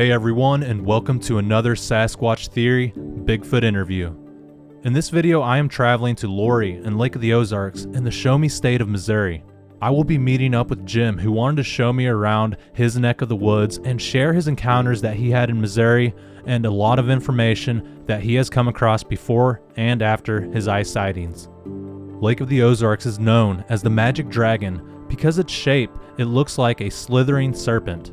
Hey everyone, and welcome to another Sasquatch Theory Bigfoot interview. In this video, I am traveling to Laurie and Lake of the Ozarks in the Show Me state of Missouri. I will be meeting up with Jim, who wanted to show me around his neck of the woods and share his encounters that he had in Missouri and a lot of information that he has come across before and after his eye sightings. Lake of the Ozarks is known as the Magic Dragon because its shape, it looks like a slithering serpent.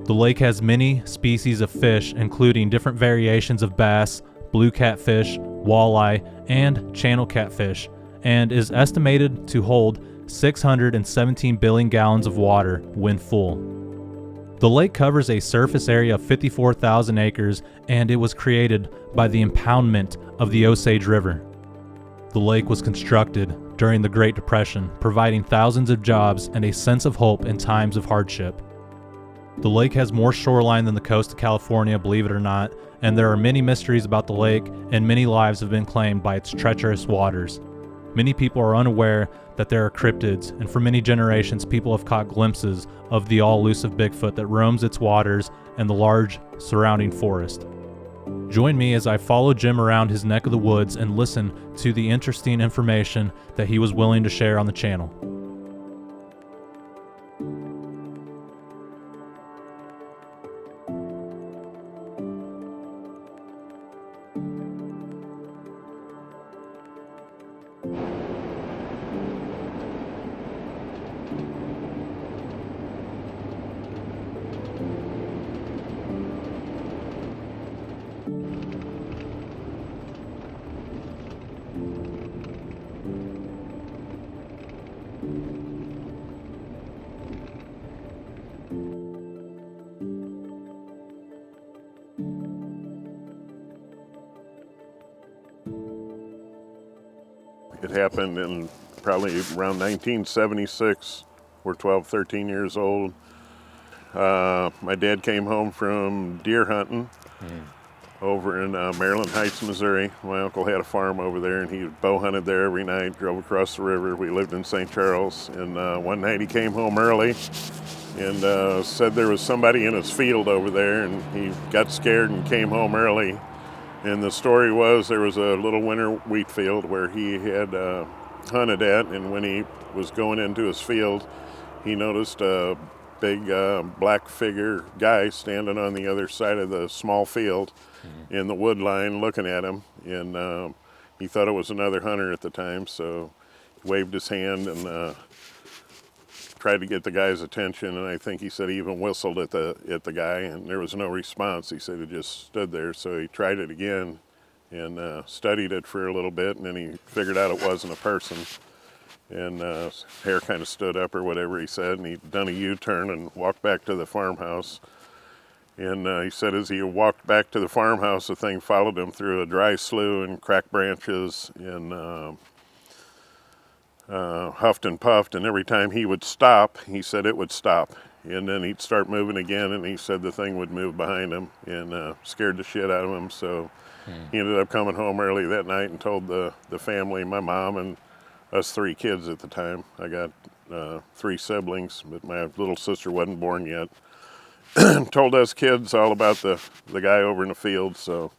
The lake has many species of fish, including different variations of bass, blue catfish, walleye, and channel catfish, and is estimated to hold 617 billion gallons of water when full. The lake covers a surface area of 54,000 acres, and it was created by the impoundment of the Osage River. The lake was constructed during the Great Depression, providing thousands of jobs and a sense of hope in times of hardship. The lake has more shoreline than the coast of California, believe it or not, and there are many mysteries about the lake, and many lives have been claimed by its treacherous waters. Many people are unaware that there are cryptids, and for many generations people have caught glimpses of the all-elusive Bigfoot that roams its waters and the large surrounding forest. Join me as I follow Jim around his neck of the woods and listen to the interesting information that he was willing to share on the channel. It happened in probably around 1976. We're 12, 13 years old. My dad came home from deer hunting over in Maryland Heights, Missouri. My uncle had a farm over there, and he bow hunted there every night, drove across the river. We lived in St. Charles, and one night he came home early and said there was somebody in his field over there, and he got scared and came home early. And the story was there was a little winter wheat field where he had hunted at, and when he was going into his field, he noticed a big black figure guy standing on the other side of the small field in the wood line looking at him. And he thought it was another hunter at the time, so he waved his hand and tried to get the guy's attention, and I think he said he even whistled at the guy, and there was no response. He said he just stood there, so he tried it again and studied it for a little bit, and then he figured out it wasn't a person, and his hair kind of stood up or whatever he said, and he'd done a U-turn and walked back to the farmhouse. And he said as he walked back to the farmhouse, the thing followed him through a dry slough and cracked branches and huffed and puffed, and every time he would stop, he said it would stop, and then he'd start moving again, and he said the thing would move behind him, and scared the shit out of him. So he ended up coming home early that night and told the family, my mom and us 3 kids at the time. I got 3 siblings, but my little sister wasn't born yet. Told us kids all about the guy over in the field, so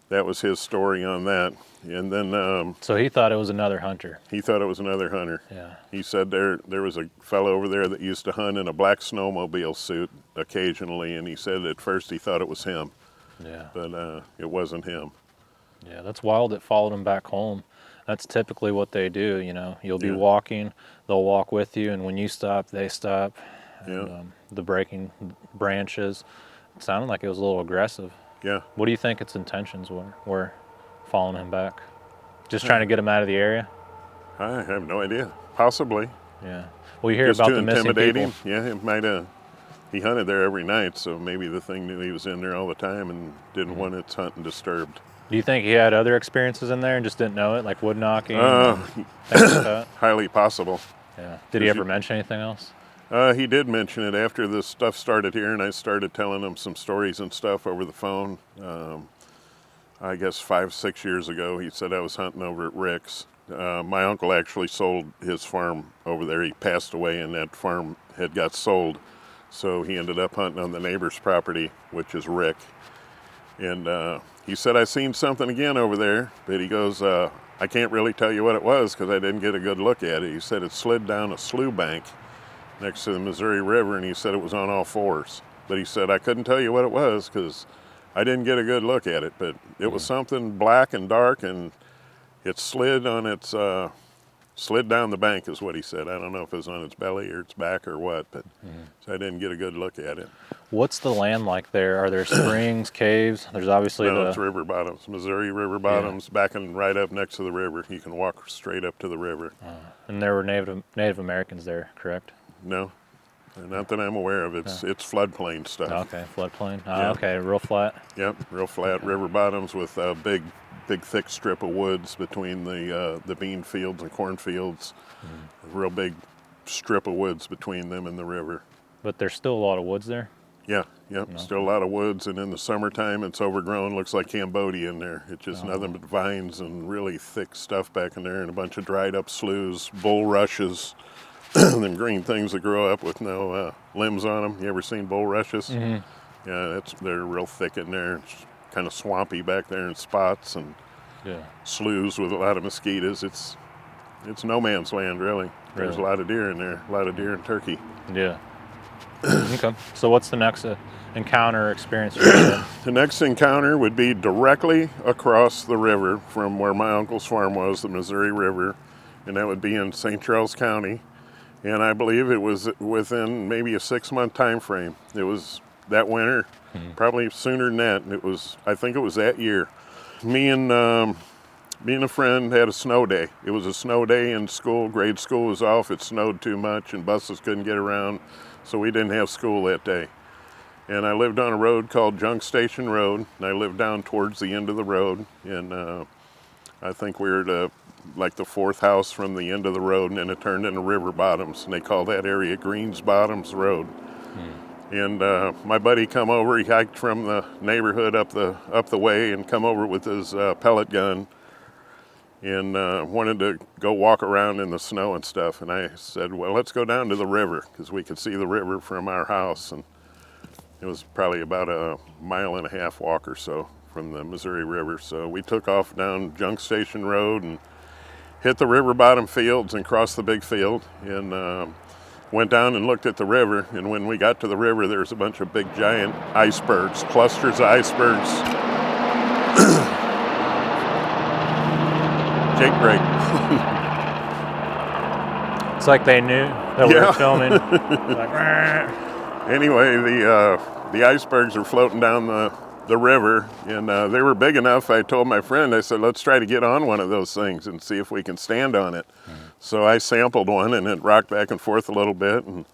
that was his story on that. And then So he thought it was another hunter. He thought it was another hunter. Yeah. He said there was a fellow over there that used to hunt in a black snowmobile suit occasionally, and he said at first he thought it was him. Yeah. But it wasn't him. Yeah, that's wild. It followed him back home. That's typically what they do, you know. You'll be walking, they'll walk with you, and when you stop, they stop. And, the breaking branches, it sounded like it was a little aggressive. Yeah. What do you think its intentions were following him back? Just trying to get him out of the area? I have no idea. Possibly. Yeah. Well, you hear Just about too the missing intimidating. people. Yeah, it might have. He hunted there every night, so maybe the thing knew he was in there all the time and didn't want its hunting disturbed. Do you think he had other experiences in there and just didn't know it, like wood knocking, things like that? Highly possible. Yeah. Did he ever mention anything else? He did mention it after this stuff started here, and I started telling him some stories and stuff over the phone. I guess 5, 6 years ago, he said I was hunting over at Rick's. My uncle actually sold his farm over there. He passed away, and that farm had got sold So he ended up hunting on the neighbor's property, which is Rick. And he said, I seen something again over there, but he goes, I can't really tell you what it was because I didn't get a good look at it. He said it slid down a slough bank next to the Missouri River, and he said it was on all fours. But he said, I couldn't tell you what it was because I didn't get a good look at it, but it was something black and dark, and it slid on its, slid down the bank is what he said. I don't know if it was on its belly or its back or what, but so I didn't get a good look at it. What's the land like there? Are there springs, caves? There's obviously No, it's river bottoms, Missouri river bottoms, backing right up next to the river. You can walk straight up to the river. And there were Native Americans there, correct? No, not that I'm aware of. It's floodplain stuff. Okay, floodplain. Okay, real flat. Yep, real flat river bottoms with a big thick strip of woods between the bean fields and cornfields. A real big strip of woods between them and the river. But there's still a lot of woods there? Yeah, yep, still a lot of woods, and in the summertime it's overgrown, looks like Cambodia in there. It's just nothing but vines and really thick stuff back in there, and a bunch of dried up sloughs, bulrushes, them green things that grow up with no limbs on them. You ever seen bulrushes? Yeah, they're real thick in there. It's kind of swampy back there in spots, and sloughs with a lot of mosquitoes. It's no man's land, really. There's a lot of deer in there, a lot of deer and turkey. Yeah. Okay. So what's the next encounter experience you had? The next encounter would be directly across the river from where my uncle's farm was, the Missouri River, and that would be in St. Charles County. And I believe it was within maybe a 6-month time frame. It was that winter, probably sooner than that. I think it was that year. Me and a friend had a snow day. It was a snow day in school. Grade school was off. It snowed too much and buses couldn't get around. So we didn't have school that day. And I lived on a road called Junk Station Road, and I lived down towards the end of the road. And I think we were the 4th house from the end of the road, and then it turned into river bottoms, and they call that area Greens Bottoms Road. And my buddy come over. He hiked from the neighborhood up the way and come over with his pellet gun, and wanted to go walk around in the snow and stuff. And I said, well, let's go down to the river, because we could see the river from our house. And it was probably about a 1.5 mile walk or so from the Missouri River. So we took off down Junk Station Road and hit the river bottom fields and crossed the big field, and went down and looked at the river. And when we got to the river, there was a bunch of big giant icebergs, clusters of icebergs. Jake break. It's like they knew that we were filming. Anyway, the icebergs are floating down the river, and they were big enough. I told my friend, I said, let's try to get on one of those things and see if we can stand on it. So I sampled one, and it rocked back and forth a little bit, and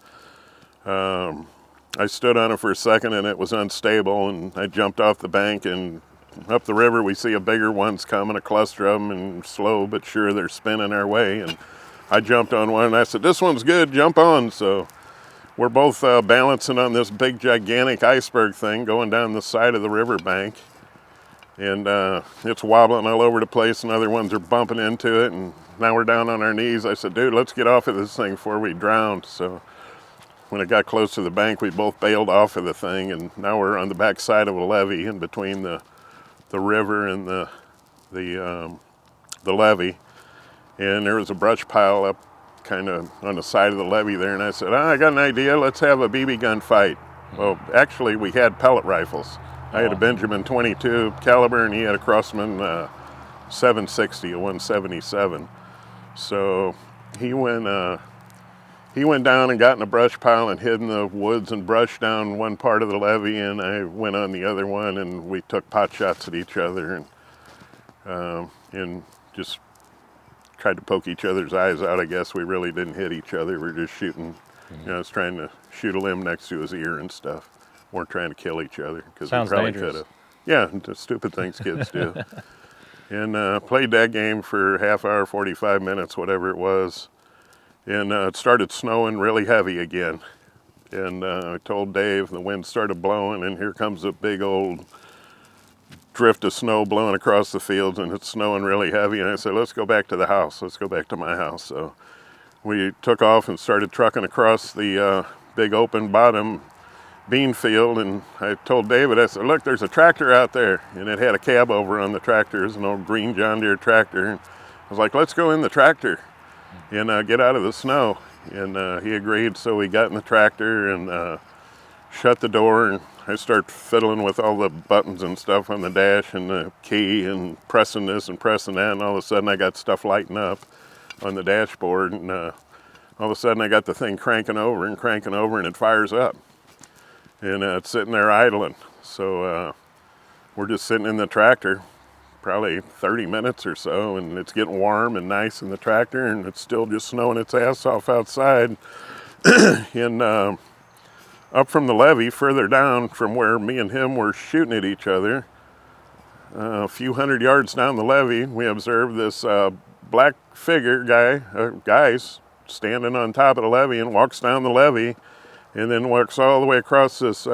I stood on it for a second, and it was unstable, and I jumped off the bank, and up the river we see a bigger one's coming, a cluster of them, and slow but sure they're spinning our way. And I jumped on one, and I said, this one's good, jump on. So we're both balancing on this big gigantic iceberg thing going down the side of the river bank, and it's wobbling all over the place, and other ones are bumping into it, and now we're down on our knees. I said, dude, let's get off of this thing before we drown. So when it got close to the bank, we both bailed off of the thing, and now we're on the back side of a levee in between the river and the levee, and there was a brush pile up kind of on the side of the levee there, and I said, I got an idea, let's have a BB gun fight. Well, actually we had pellet rifles. I had a Benjamin 22 caliber, and he had a Crossman 760, a 177. So he went down and got in a brush pile and hid in the woods and brushed down one part of the levee, and I went on the other one, and we took pot shots at each other, and just tried to poke each other's eyes out. I guess we really didn't hit each other. We were just shooting. I was trying to shoot a limb next to his ear and stuff. Weren't trying to kill each other, because we probably could have. Yeah, the stupid things kids do. And played that game for half hour, 45 minutes, whatever it was. And it started snowing really heavy again. And I told Dave, the wind started blowing, and here comes a big old drift of snow blowing across the fields, and it's snowing really heavy. And I said, let's go back to the house. Let's go back to my house. So we took off and started trucking across the big open bottom bean field, and I told David, I said, look, there's a tractor out there, and it had a cab over on the tractor. It was an old green John Deere tractor. And I was like, let's go in the tractor and get out of the snow. And he agreed, so we got in the tractor and shut the door, and I started fiddling with all the buttons and stuff on the dash and the key and pressing this and pressing that, and all of a sudden I got stuff lighting up on the dashboard, and all of a sudden I got the thing cranking over, and it fires up. And it's sitting there idling. So we're just sitting in the tractor, probably 30 minutes or so, and it's getting warm and nice in the tractor, and it's still just snowing its ass off outside. And up from the levee, further down from where me and him were shooting at each other, a few hundred yards down the levee, we observed this black figure guys standing on top of the levee, and walks down the levee and then walks all the way across this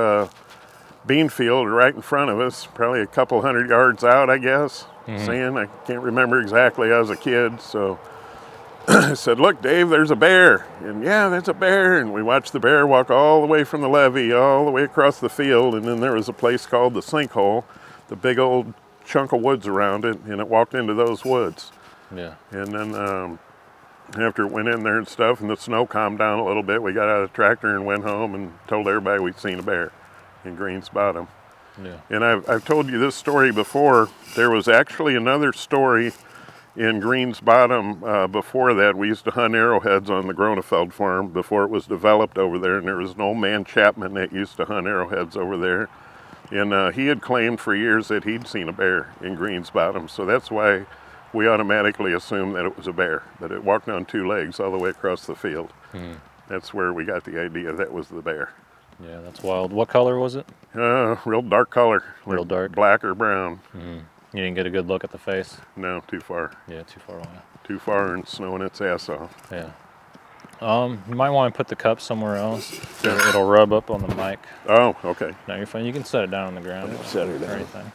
bean field right in front of us, probably a couple hundred yards out, I guess. Saying, I can't remember exactly, I was a kid, so I said, look, Dave, there's a bear. And yeah, that's a bear. And we watched the bear walk all the way from the levee, all the way across the field, and then there was a place called the Sinkhole, the big old chunk of woods around it, and it walked into those woods. Yeah. And then after it went in there and stuff, and the snow calmed down a little bit, we got out of the tractor and went home and told everybody we'd seen a bear in Greens Bottom. Yeah. And I've told you this story before. There was actually another story in Greens Bottom before that. We used to hunt arrowheads on the Gronefeld farm before it was developed over there, and there was an old man, Chapman, that used to hunt arrowheads over there. And he had claimed for years that he'd seen a bear in Greens Bottom, so that's why we automatically assumed that it was a bear, that it walked on two legs all the way across the field. That's where we got the idea that was the bear. Yeah, that's wild. What color was it? Real dark color. Real dark? Black or brown. You didn't get a good look at the face? No, too far. Yeah, too far away. Too far and snowing its ass off. Yeah. You might want to put the cup somewhere else. It'll rub up on the mic. Oh, okay. No, you're fine. You can set it down on the ground. Yeah, set it down. Or anything.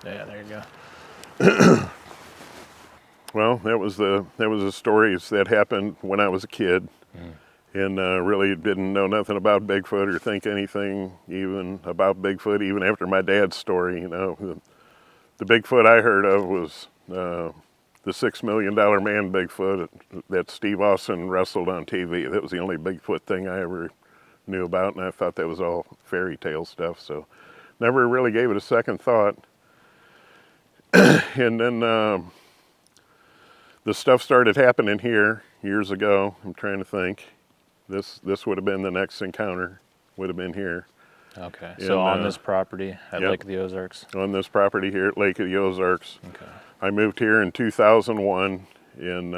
Yeah, there you go. Well, that was the stories that happened when I was a kid, and really didn't know nothing about Bigfoot or think anything even about Bigfoot, even after my dad's story. You know, the Bigfoot I heard of was the $6 Million Man Bigfoot that Steve Austin wrestled on TV. That was the only Bigfoot thing I ever knew about, and I thought that was all fairy tale stuff. So, never really gave it a second thought. And then the stuff started happening here years ago. I'm trying to think. This would have been the next encounter, would have been here. Okay, so on this property at yep. Lake of the Ozarks? On this property here at Lake of the Ozarks. Okay. I moved here in 2001, and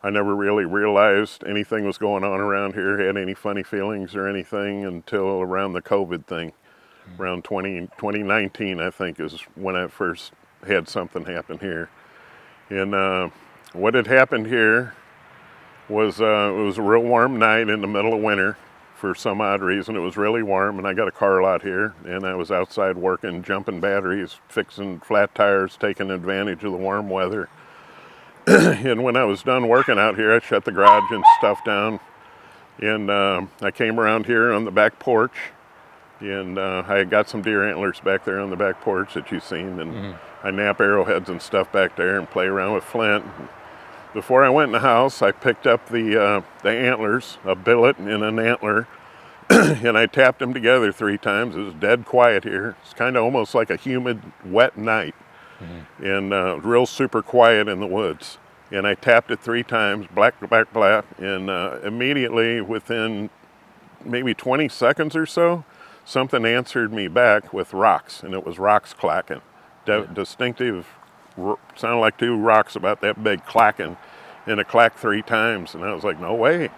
I never really realized anything was going on around here, had any funny feelings or anything until around the COVID thing. Around 2019, I think, is when I first had something happen here. And what had happened here was it was a real warm night in the middle of winter. For some odd reason, it was really warm, and I got a car lot here, and I was outside working, jumping batteries, fixing flat tires, taking advantage of the warm weather. And when I was done working out here, I shut the garage and stuff down, and I came around here on the back porch, and I got some deer antlers back there on the back porch that you've seen, and I nap arrowheads and stuff back there and play around with flint. Before I went in the house, I picked up the antlers, a billet and an antler, and I tapped them together 3 times. It was dead quiet here. It's kind of almost like a humid, wet night, and real super quiet in the woods. And I tapped it 3 times, black, black, black, and immediately within maybe 20 seconds or so, something answered me back with rocks, and it was rocks clacking. Distinctive, sounded like 2 rocks about that big clacking, and it clacked 3 times, and I was like, no way.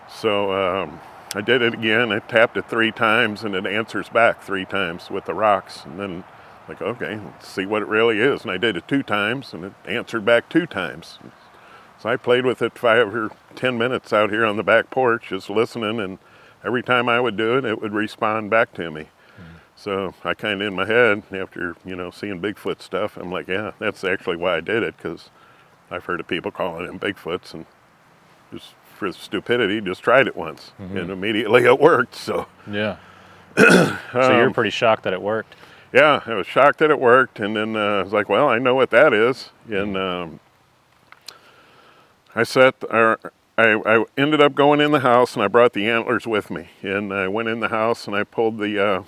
So I did it again. I tapped it 3 times, and it answers back 3 times with the rocks, and then like, okay, let's see what it really is. And I did it 2 times, and it answered back 2 times. So I played with it 5 or 10 minutes out here on the back porch, just listening, and every time I would do it, it would respond back to me. So I kind of in my head, after, seeing Bigfoot stuff, I'm like, yeah, that's actually why I did it, because I've heard of people calling them Bigfoots, and just for stupidity, just tried it once, and immediately it worked. So Yeah. So you're pretty shocked that it worked. yeah, I was shocked that it worked, and then I was like, well, I know what that is. And I ended up going in the house, and I brought the antlers with me. And I went in the house, and I pulled the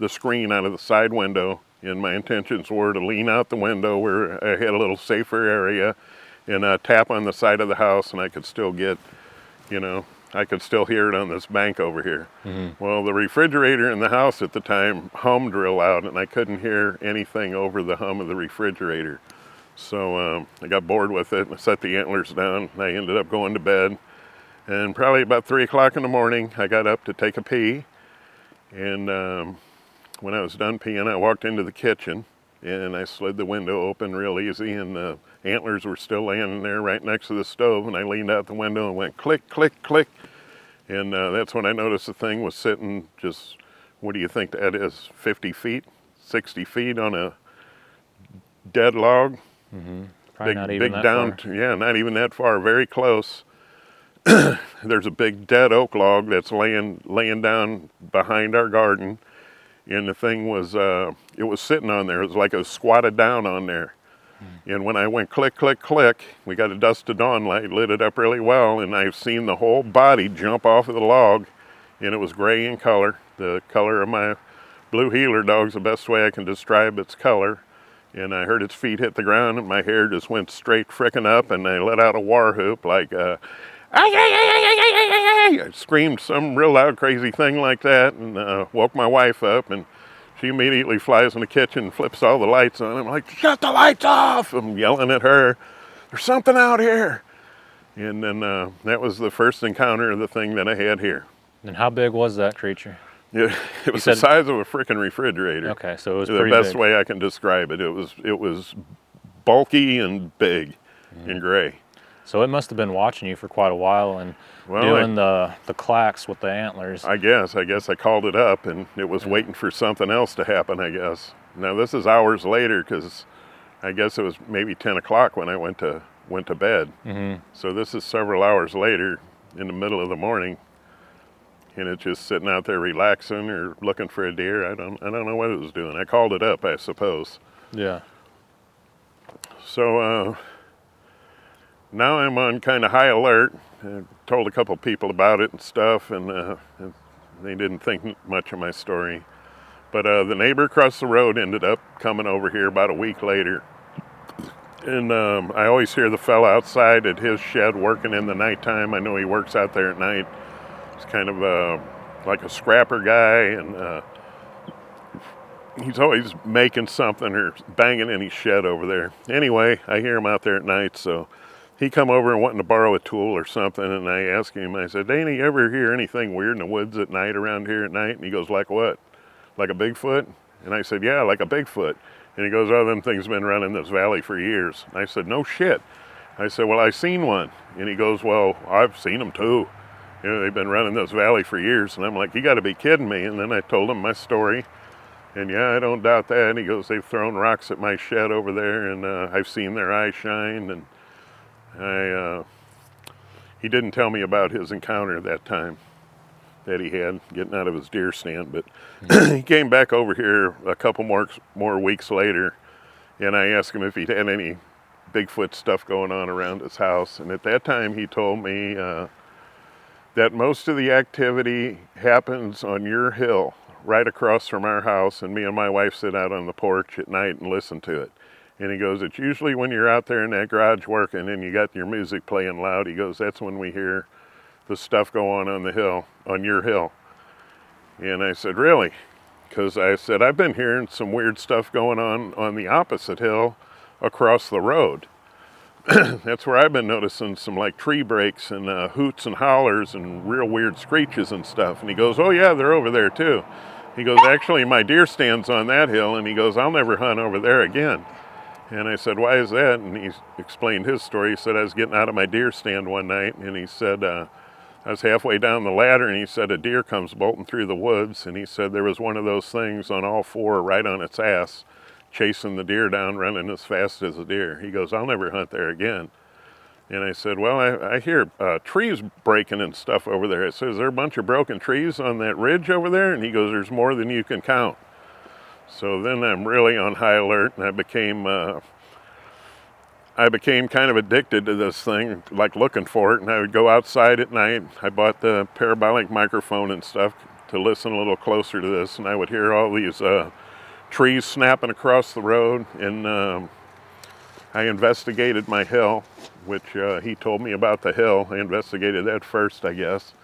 screen out of the side window, and my intentions were to lean out the window where I had a little safer area and tap on the side of the house, and I could still get, you know, I could still hear it on this bank over here. Well, the refrigerator in the house at the time hummed real loud, and I couldn't hear anything over the hum of the refrigerator. So I got bored with it, and I set the antlers down, and I ended up going to bed. And probably about 3 o'clock in the morning, I got up to take a pee. And when I was done peeing, I walked into the kitchen, and I slid the window open real easy, and the antlers were still laying there right next to the stove, and I leaned out the window and went click, click, click. And that's when I noticed the thing was sitting just, what do you think that is, 50 feet, 60 feet on a dead log? Probably not even that down, far. yeah, not even that far, very close. There's a big dead oak log that's laying down behind our garden, and the thing was, it was sitting on there. It was like it was squatted down on there. And when I went click, click, click, we got a dust to dawn light, lit it up really well, and I've seen the whole body jump off of the log, and it was gray in color. The color of my blue heeler dog's the best way I can describe its color. And I heard its feet hit the ground, and my hair just went straight frickin' up, and I let out a war whoop like, I screamed some real loud, crazy thing like that, and woke my wife up, and she immediately flies in the kitchen and flips all the lights on. I'm like, shut the lights off! I'm yelling at her, there's something out here! And then that was the first encounter of the thing that I had here. And how big was that creature? It was the size of a frickin' refrigerator. Okay, so it was the pretty best big. way I can describe it. It was bulky and big and gray. So it must have been watching you for quite a while and doing the clacks with the antlers. I guess I called it up, and it was waiting for something else to happen, I guess. Now this is hours later, because I guess it was maybe 10 o'clock when I went to bed. So this is several hours later in the middle of the morning, and it's just sitting out there relaxing or looking for a deer. I don't know what it was doing. I called it up, I suppose. Yeah. So now I'm on kind of high alert. I told a couple people about it and stuff, and they didn't think much of my story. But the neighbor across the road ended up coming over here about a week later. And I always hear the fella outside at his shed working in the nighttime. I know he works out there at night. He's kind of like a scrapper guy, and he's always making something or banging in his shed over there. Anyway, I hear him out there at night, so he come over and wanting to borrow a tool or something, and I asked him, I said, Danny, you ever hear anything weird in the woods at night around here at night? And he goes, like what? Like a Bigfoot? And I said, yeah, like a Bigfoot. And he goes, oh, them things been running this valley for years. And I said, no shit. I said, well, I seen one. And he goes, well, I've seen them too. You know, they've been running this valley for years. And I'm like, you got to be kidding me. And then I told him my story. And yeah, I don't doubt that. And he goes, they've thrown rocks at my shed over there, and I've seen their eyes shine. And he didn't tell me about his encounter that time that he had getting out of his deer stand, but he came back over here a couple more weeks later, and I asked him if he'd had any Bigfoot stuff going on around his house. And at that time he told me that most of the activity happens on your hill right across from our house, and me and my wife sit out on the porch at night and listen to it. And he goes, it's usually when you're out there in that garage working and you got your music playing loud. He goes, that's when we hear the stuff go on the hill, on your hill. And I said, really? Because I said, I've been hearing some weird stuff going on the opposite hill across the road. That's where I've been noticing some like tree breaks and hoots and hollers and real weird screeches and stuff. And he goes, oh yeah, they're over there too. He goes, actually my deer stand's on that hill. And he goes, I'll never hunt over there again. And I said, why is that? And he explained his story. He said, I was getting out of my deer stand one night, and he said, I was halfway down the ladder, and he said, a deer comes bolting through the woods, and he said there was one of those things on all four right on its ass, chasing the deer down, running as fast as a deer. He goes, I'll never hunt there again. And I said, well, I hear trees breaking and stuff over there. I said, is there a bunch of broken trees on that ridge over there? And he goes, there's more than you can count. So then I'm really on high alert, and I became kind of addicted to this thing, like looking for it. And I would go outside at night. I bought the parabolic microphone and stuff to listen a little closer to this, and I would hear all these trees snapping across the road. And I investigated my hill, which he told me about the hill. I investigated that first, I guess.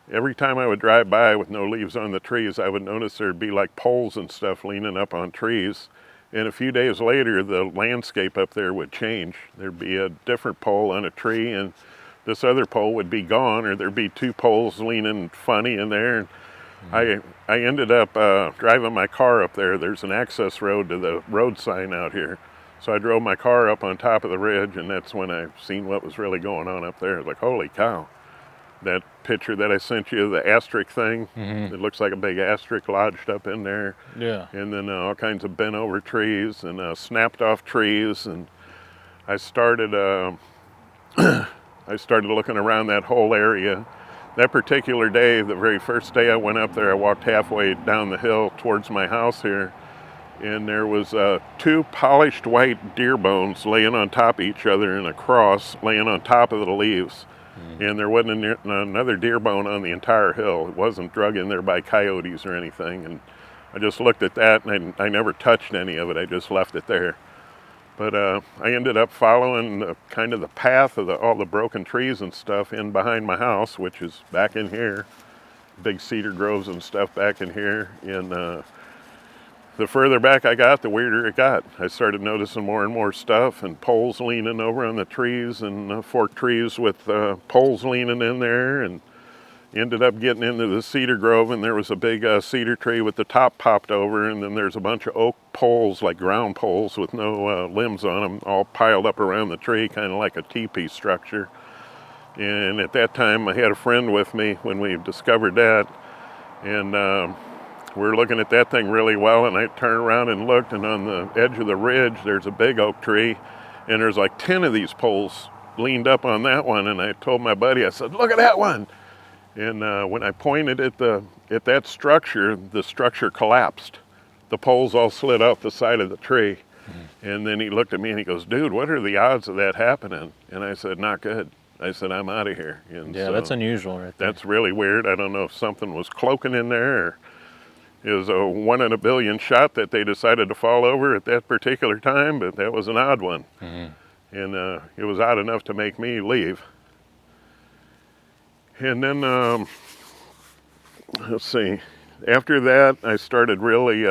Every time I would drive by with no leaves on the trees, I would notice there'd be like poles and stuff leaning up on trees. And a few days later, the landscape up there would change. There'd be a different pole on a tree, and this other pole would be gone, or there'd be two poles leaning funny in there. And I ended up driving my car up there. There's an access road to the road sign out here. So I drove my car up on top of the ridge, and that's when I seen what was really going on up there. I was like, holy cow. That picture that I sent you, the asterisk thing, it looks like a big asterisk lodged up in there. Yeah. And then all kinds of bent over trees and snapped off trees. And I started looking around that whole area. That particular day, the very first day I went up there, I walked halfway down the hill towards my house here. And there was two polished white deer bones laying on top of each other in a cross, laying on top of the leaves. And there wasn't another deer bone on the entire hill. It wasn't drug in there by coyotes or anything. And I just looked at that, and I never touched any of it. I just left it there. But I ended up following kind of the path of all the broken trees and stuff in behind my house, which is back in here. Big cedar groves and stuff back in here. And the further back I got, the weirder it got. I started noticing more and more stuff, and poles leaning over on the trees, and forked trees with poles leaning in there, and ended up getting into the cedar grove, and there was a big cedar tree with the top popped over, and then there's a bunch of oak poles, like ground poles with no limbs on them, all piled up around the tree, kind of like a teepee structure. And at that time, I had a friend with me when we discovered that, and we were looking at that thing really well, and I turned around and looked, and on the edge of the ridge, there's a big oak tree, and there's like 10 of these poles leaned up on that one, and I told my buddy, I said, look at that one. And when I pointed at that structure, the structure collapsed. The poles all slid off the side of the tree. And then he looked at me and he goes, dude, what are the odds of that happening? And I said, not good. I said, I'm out of here. And Yeah, so that's unusual right there. that's really weird. I don't know if something was cloaking in there, or it was a 1 in a billion shot that they decided to fall over at that particular time, but that was an odd one. And it was odd enough to make me leave. And then, let's see, after that, I started really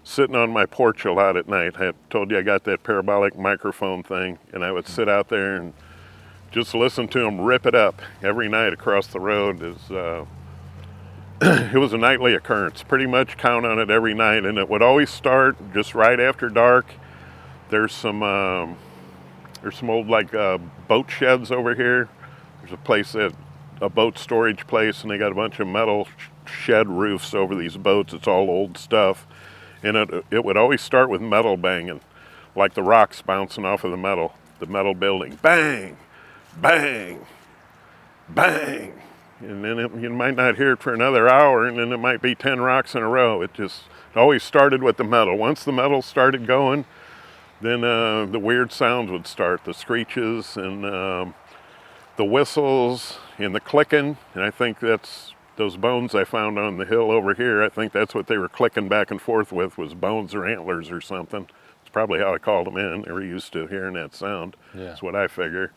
sitting on my porch a lot at night. I told you I got that parabolic microphone thing, and I would sit out there and just listen to them rip it up every night across the road. It was a nightly occurrence, pretty much count on it every night, and it would always start just right after dark. There's some old like boat sheds over here. There's a place a boat storage place, and they got a bunch of metal shed roofs over these boats. It's all old stuff, and it would always start with metal banging, like the rocks bouncing off of the metal building. Bang, bang, bang. And then you might not hear it for another hour, and then it might be 10 rocks in a row. It always started with the metal. Once the metal started going, then the weird sounds would start, the screeches and the whistles and the clicking. And I think that's those bones I found on the hill over here. I think that's what they were clicking back and forth with, was bones or antlers or something. It's probably how I called them in. They were used to hearing that sound. Yeah. That's what I figure.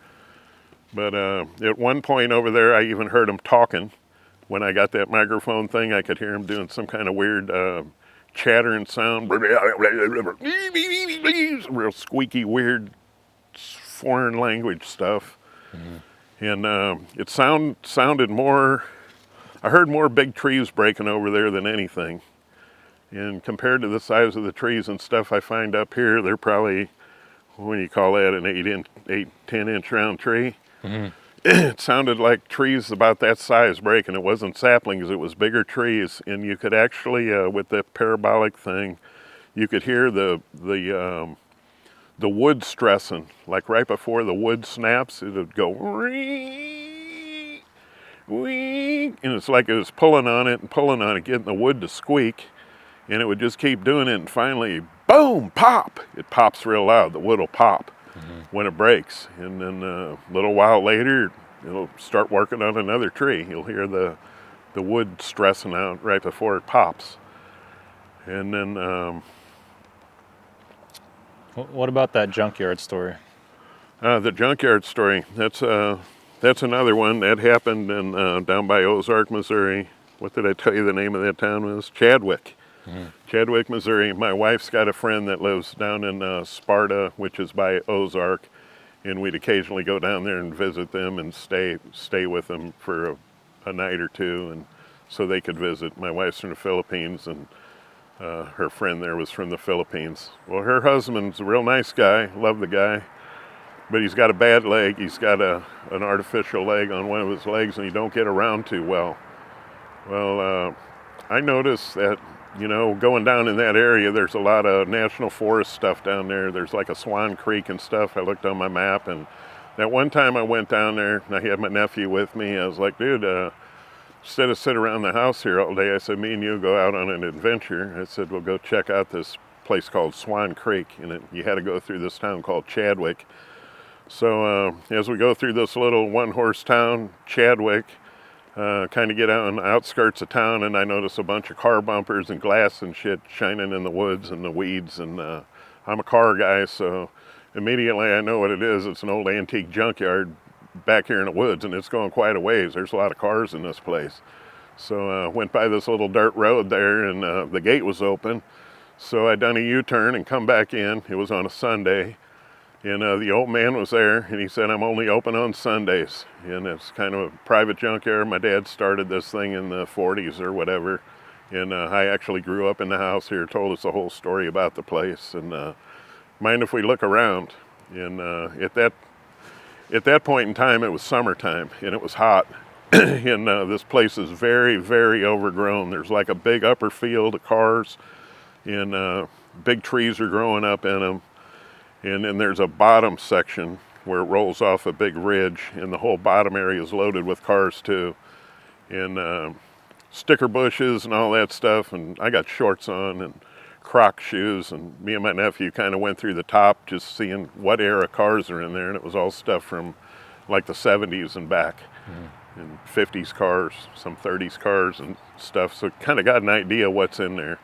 But at one point over there, I even heard them talking. When I got that microphone thing, I could hear them doing some kind of weird chattering sound. Real squeaky, weird, foreign language stuff. And it sounded more, I heard more big trees breaking over there than anything. And compared to the size of the trees and stuff I find up here, they're probably, what do you call that, an 10 inch round tree? It sounded like trees about that size breaking. It wasn't saplings, it was bigger trees. And you could actually, with the parabolic thing, you could hear the the wood stressing, like right before the wood snaps, it would go wee, wee, and it's like it was pulling on it and pulling on it, getting the wood to squeak, and it would just keep doing it, and finally, boom, pop! It pops real loud. The wood will pop when it breaks, and then a little while later, it'll start working on another tree. You'll hear the wood stressing out right before it pops, and then. What about that junkyard story? The junkyard story, that's another one that happened in down by Ozark, Missouri. What did I tell you the name of that town was? Chadwick. Chadwick, Missouri. My wife's got a friend that lives down in Sparta, which is by Ozark, and we'd occasionally go down there and visit them and stay with them for a night or two, and so they could visit. My wife's from the Philippines, and her friend there was from the Philippines. Well, her husband's a real nice guy, love the guy, but he's got a bad leg. He's got an artificial leg on one of his legs, and he don't get around too well. Well, I noticed that, going down in that area, there's a lot of national forest stuff down there. There's like a Swan Creek and stuff. I looked on my map, and that one time I went down there, and I had my nephew with me. I was like, dude, instead of sit around the house here all day, I said, me and you go out on an adventure. I said, we'll go check out this place called Swan Creek, and you had to go through this town called Chadwick. So as we go through this little one-horse town, Chadwick, kind of get out on the outskirts of town, and I notice a bunch of car bumpers and glass and shit shining in the woods and the weeds, and I'm a car guy, so immediately I know what it is. It's an old antique junkyard back here in the woods, and it's going quite a ways. There's a lot of cars in this place. So went by this little dirt road there, and the gate was open. So I done a U-turn and come back in. It was on a Sunday, and the old man was there, and he said, I'm only open on Sundays. And it's kind of a private junkyard. My dad started this thing in the 40s or whatever, and I actually grew up in the house here, told us the whole story about the place. And mind if we look around? And at that point in time, it was summertime, and it was hot. And this place is very, very overgrown. There's like a big upper field of cars, and big trees are growing up in them. And then there's a bottom section where it rolls off a big ridge, and the whole bottom area is loaded with cars too. And sticker bushes and all that stuff, and I got shorts on and Croc shoes, and me and my nephew kind of went through the top just seeing what era cars are in there, and it was all stuff from like the 70s and back, and 50s cars, some 30s cars and stuff, so kind of got an idea what's in there.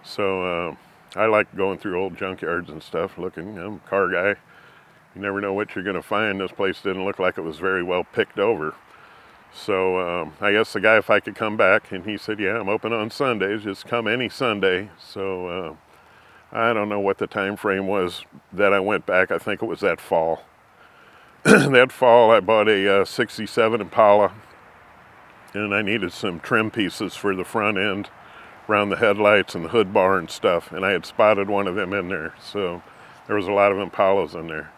So I like going through old junkyards and stuff, looking. I'm a car guy. You never know what you're going to find. This place didn't look like it was very well picked over. So I asked the guy if I could come back, and he said, yeah, I'm open on Sundays, just come any Sunday. So I don't know what the time frame was that I went back. I think it was that fall. That fall I bought a 67 Impala, and I needed some trim pieces for the front end around the headlights and the hood bar and stuff, and I had spotted one of them in there. So there was a lot of Impalas in there.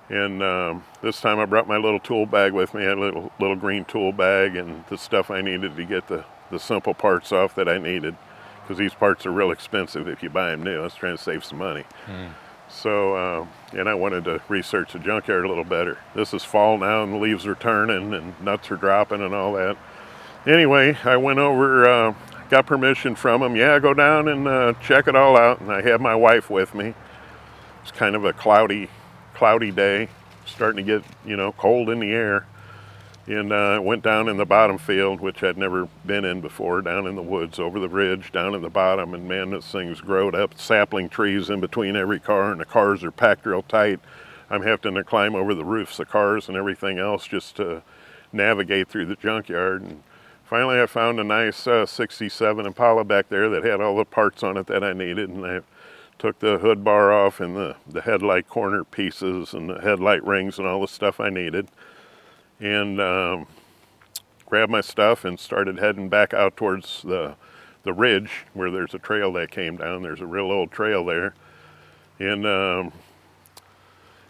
And this time I brought my little tool bag with me. I had a little green tool bag and the stuff I needed to get the simple parts off that I needed, because these parts are real expensive if you buy them new. I was trying to save some money. So, and I wanted to research the junkyard a little better. This is fall now, and the leaves are turning and nuts are dropping and all that. Anyway, I went over, got permission from them. Yeah, go down and check it all out. And I had my wife with me. It's kind of a cloudy day, starting to get, cold in the air. And went down in the bottom field, which I'd never been in before, down in the woods, over the ridge, down in the bottom. And man, this thing's growed up, sapling trees in between every car, and the cars are packed real tight. I'm having to climb over the roofs of cars and everything else just to navigate through the junkyard. And finally I found a nice 67 Impala back there that had all the parts on it that I needed, and I took the hood bar off and the headlight corner pieces and the headlight rings and all the stuff I needed, and grabbed my stuff and started heading back out towards the ridge where there's a trail that came down. There's a real old trail there. And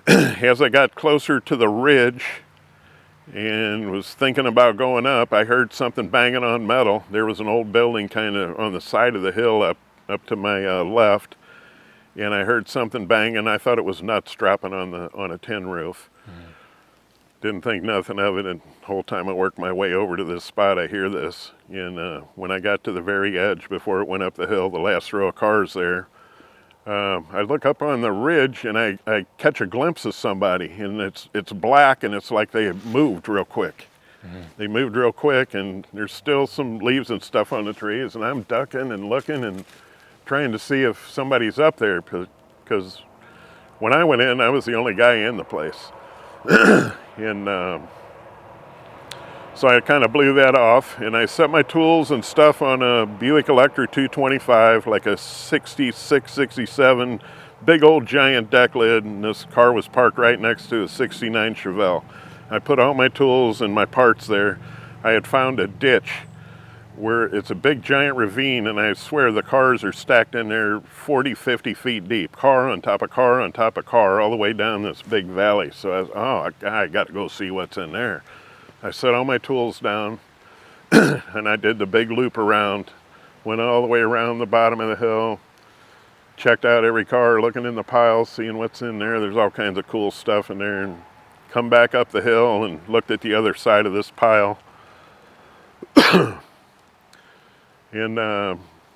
as I got closer to the ridge and was thinking about going up, I heard something banging on metal. There was an old building kind of on the side of the hill up to my left. and I heard something bang, and I thought it was nuts dropping on a tin roof. Didn't think nothing of it, and the whole time I worked my way over to this spot, I hear this. And when I got to the very edge before it went up the hill, the last row of cars there, I look up on the ridge and I catch a glimpse of somebody, and it's black, and it's like they moved real quick. They moved real quick, and there's still some leaves and stuff on the trees, and I'm ducking and looking and trying to see if somebody's up there, because when I went in, I was the only guy in the place. And so I kind of blew that off, and I set my tools and stuff on a Buick Electra 225, like a 66, 67, big old giant deck lid, and this car was parked right next to a 69 Chevelle. I put all my tools and my parts there. I had found a ditch where it's a big giant ravine, and I swear the cars are stacked in there 40, 50 feet deep, car on top of car on top of car, all the way down this big valley. So I was, I got to go see what's in there. I set all my tools down, and I did the big loop around, went all the way around the bottom of the hill, checked out every car, looking in the piles, seeing what's in there. There's all kinds of cool stuff in there, and come back up the hill and looked at the other side of this pile. And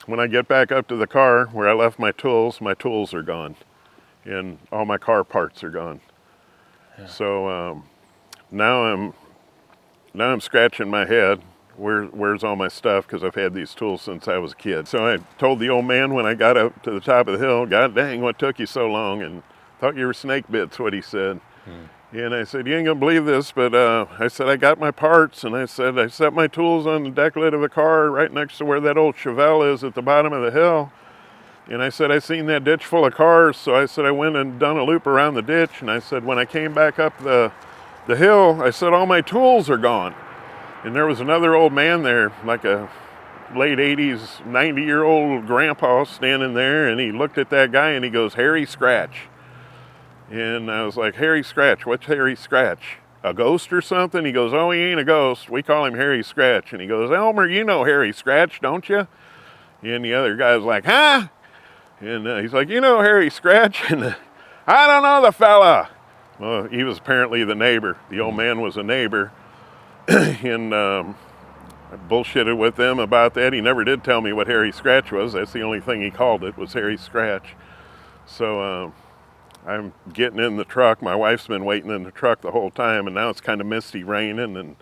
when I get back up to the car where I left my tools are gone, and all my car parts are gone. Yeah. So now I'm scratching my head. Where's all my stuff? Because I've had these tools since I was a kid. So I told the old man when I got up to the top of the hill, "God dang, what took you so long?" And thought you were snake bits, what he said. And I said, "You ain't gonna believe this, but I said, I got my parts," and I said, I set my tools on the deck lid of the car right next to where that old Chevelle is at the bottom of the hill. And I said, I seen that ditch full of cars, so I said, I went and done a loop around the ditch. And I said, when I came back up the hill, I said, all my tools are gone. And there was another old man there, like a late 80s, 90-year-old grandpa standing there, and he looked at that guy and he goes, "Harry Scratch." And I was like, "Harry Scratch? What's Harry Scratch? A ghost or something?" He goes, "Oh, he ain't a ghost. We call him Harry Scratch." And he goes, "Elmer, you know Harry Scratch, don't you?" And the other guy's like, "Huh?" And he's like, "You know Harry Scratch?" And "I don't know the fella." Well, he was apparently the neighbor. The old man was a neighbor. And I bullshitted with them about that. He never did tell me what Harry Scratch was. That's the only thing he called it, was Harry Scratch. So I'm getting in the truck. My wife's been waiting in the truck the whole time, and now it's kind of misty raining, and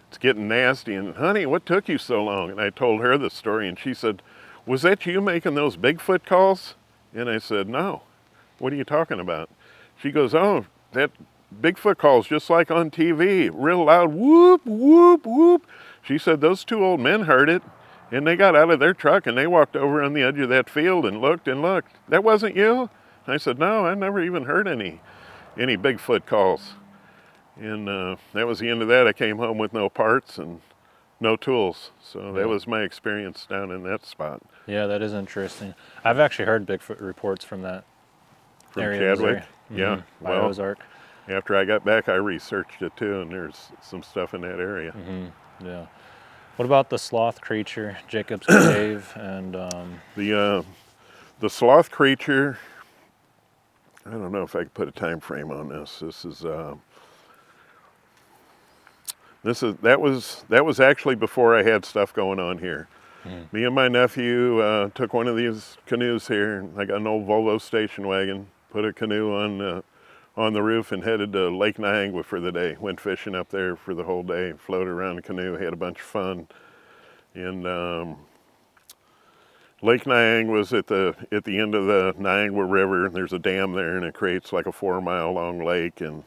it's getting nasty. And, "Honey, what took you so long?" And I told her the story, and she said, "Was that you making those Bigfoot calls?" And I said, "No. What are you talking about?" She goes, "Oh, that Bigfoot calls just like on TV, real loud, whoop, whoop, whoop." She said, "Those two old men heard it, and they got out of their truck, and they walked over on the edge of that field and looked and looked. That wasn't you?" I said, "No, I never even heard any Bigfoot calls." And that was the end of that. I came home with no parts and no tools. So that was my experience down in that spot. Yeah, that is interesting. I've actually heard Bigfoot reports from that From area. Chadwick? Yeah. By Well, Ozark. after I got back, I researched it too, and there's some stuff in that area. Yeah. What about the sloth creature, Jacob's Cave, and The sloth creature, I don't know if I could put a time frame on this. That was actually before I had stuff going on here. Me and my nephew took one of these canoes here. I got an old Volvo station wagon, put a canoe on the roof, and headed to Lake Niagara for the day. Went fishing up there for the whole day, floated around the canoe, had a bunch of fun. And Lake Niagara was at the end of the Niagara River. There's a dam there, and it creates like a 4-mile long lake, and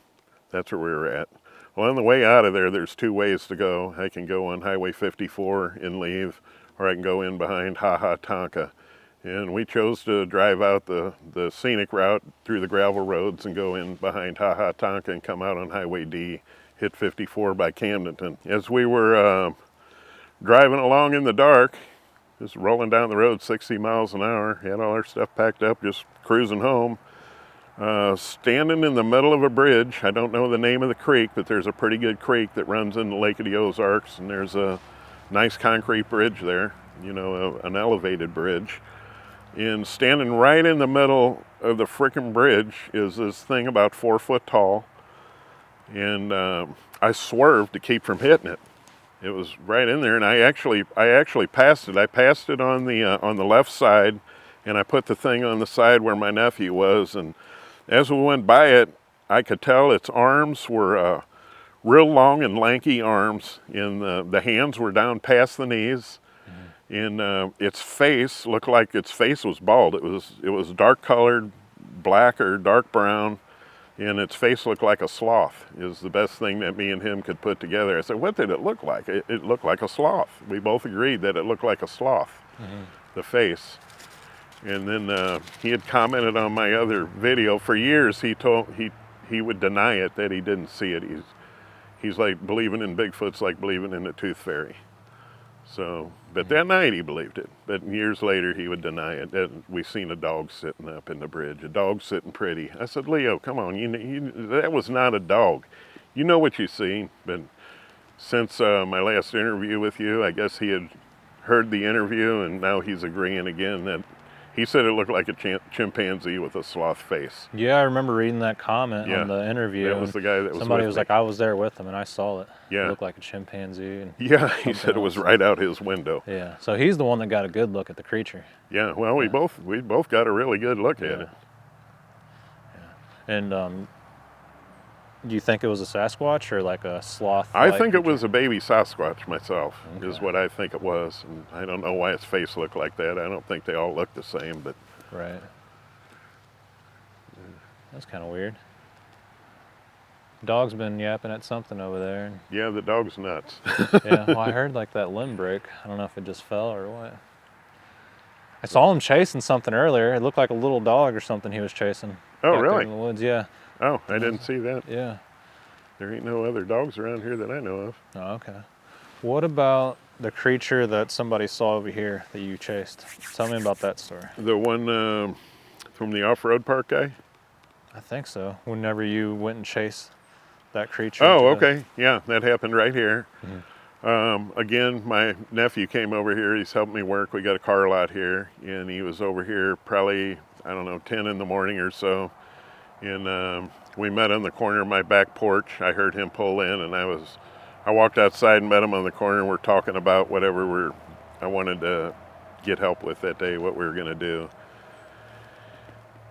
that's where we were at. Well, on the way out of there, there's two ways to go. I can go on Highway 54 and leave, or I can go in behind Tonka. And we chose to drive out the scenic route through the gravel roads and go in behind Tonka and come out on Highway D, hit 54 by Camdenton. As we were driving along in the dark, just rolling down the road 60 miles an hour, had all our stuff packed up, just cruising home. Standing in the middle of a bridge, I don't know the name of the creek, but there's a pretty good creek that runs in the Lake of the Ozarks, and there's a nice concrete bridge there, you know, an elevated bridge. And standing right in the middle of the frickin' bridge is this thing about 4 foot tall. And I swerved to keep from hitting it. It was right in there, and I actually passed it. I passed it on the left side, and I put the thing on the side where my nephew was. And as we went by it, I could tell its arms were real long and lanky arms, and the hands were down past the knees. And its face looked like its face was bald. It was dark colored, black or dark brown, and its face looked like a sloth. Is the best thing that me and him could put together. I said, what did it look like? It looked like a sloth. We both agreed that it looked like a sloth, the face. And then he had commented on my other video. For years he would deny it, that he didn't see it. He's like, believing in Bigfoot's like believing in the tooth fairy. So, but that night he believed it. But years later he would deny it. That we seen a dog sitting up in the bridge, a dog sitting pretty. I said, Leo, come on, that was not a dog. You know what you seen. But since my last interview with you, I guess he had heard the interview, and now he's agreeing again that he said it looked like a chimpanzee with a sloth face. Yeah, I remember reading that comment on the interview. That was the guy that was somebody with was me. like, I was there with him and I saw it. Yeah. It looked like a chimpanzee. And yeah, he said it was right out his window. yeah, so he's the one that got a good look at the creature. Yeah, well, we both got a really good look at it. Yeah. And do you think it was a Sasquatch or like a sloth? I think it was a baby Sasquatch myself, is Okay. what I think it was. And I don't know why its face looked like that. I don't think they all look the same, but Right. That's kind of weird. Dog's been yapping at something over there. And, yeah, the dog's nuts. yeah, well, I heard like that limb break. I don't know if it just fell or what. I saw him chasing something earlier. It looked like a little dog or something he was chasing. Oh, back there really? in the woods, yeah. Oh, I didn't see that. Yeah. There ain't no other dogs around here that I know of. Oh, okay. What about the creature that somebody saw over here that you chased? Tell me about that story. The one from the off-road park guy? I think so. Whenever you went and chased that creature. Oh, to the- okay. Yeah, that happened right here. Again, my nephew came over here. He's helping me work. We got a car lot here, and he was over here probably, I don't know, 10 in the morning or so. And we met on the corner of my back porch. I heard him pull in, and I walked outside and met him on the corner, and we're talking about whatever I wanted to get help with that day, what we were going to do.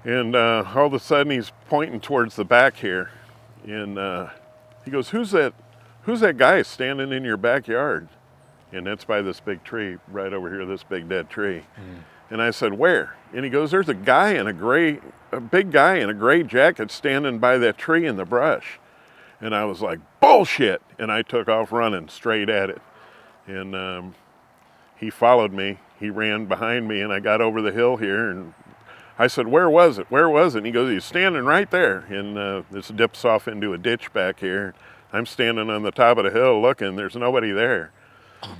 And all of a sudden, he's pointing towards the back here, and he goes, "Who's that guy standing in your backyard?" And that's by this big tree right over here, this big dead tree. And I said, "Where?" And he goes, "There's a big guy in a gray jacket standing by that tree in the brush." And I was like, "Bullshit!" And I took off running straight at it. And he followed me. He ran behind me, and I got over the hill here, and I said, "Where was it? Where was it?" And he goes, "He's standing right there." And this dips off into a ditch back here. I'm standing on the top of the hill looking. There's nobody there.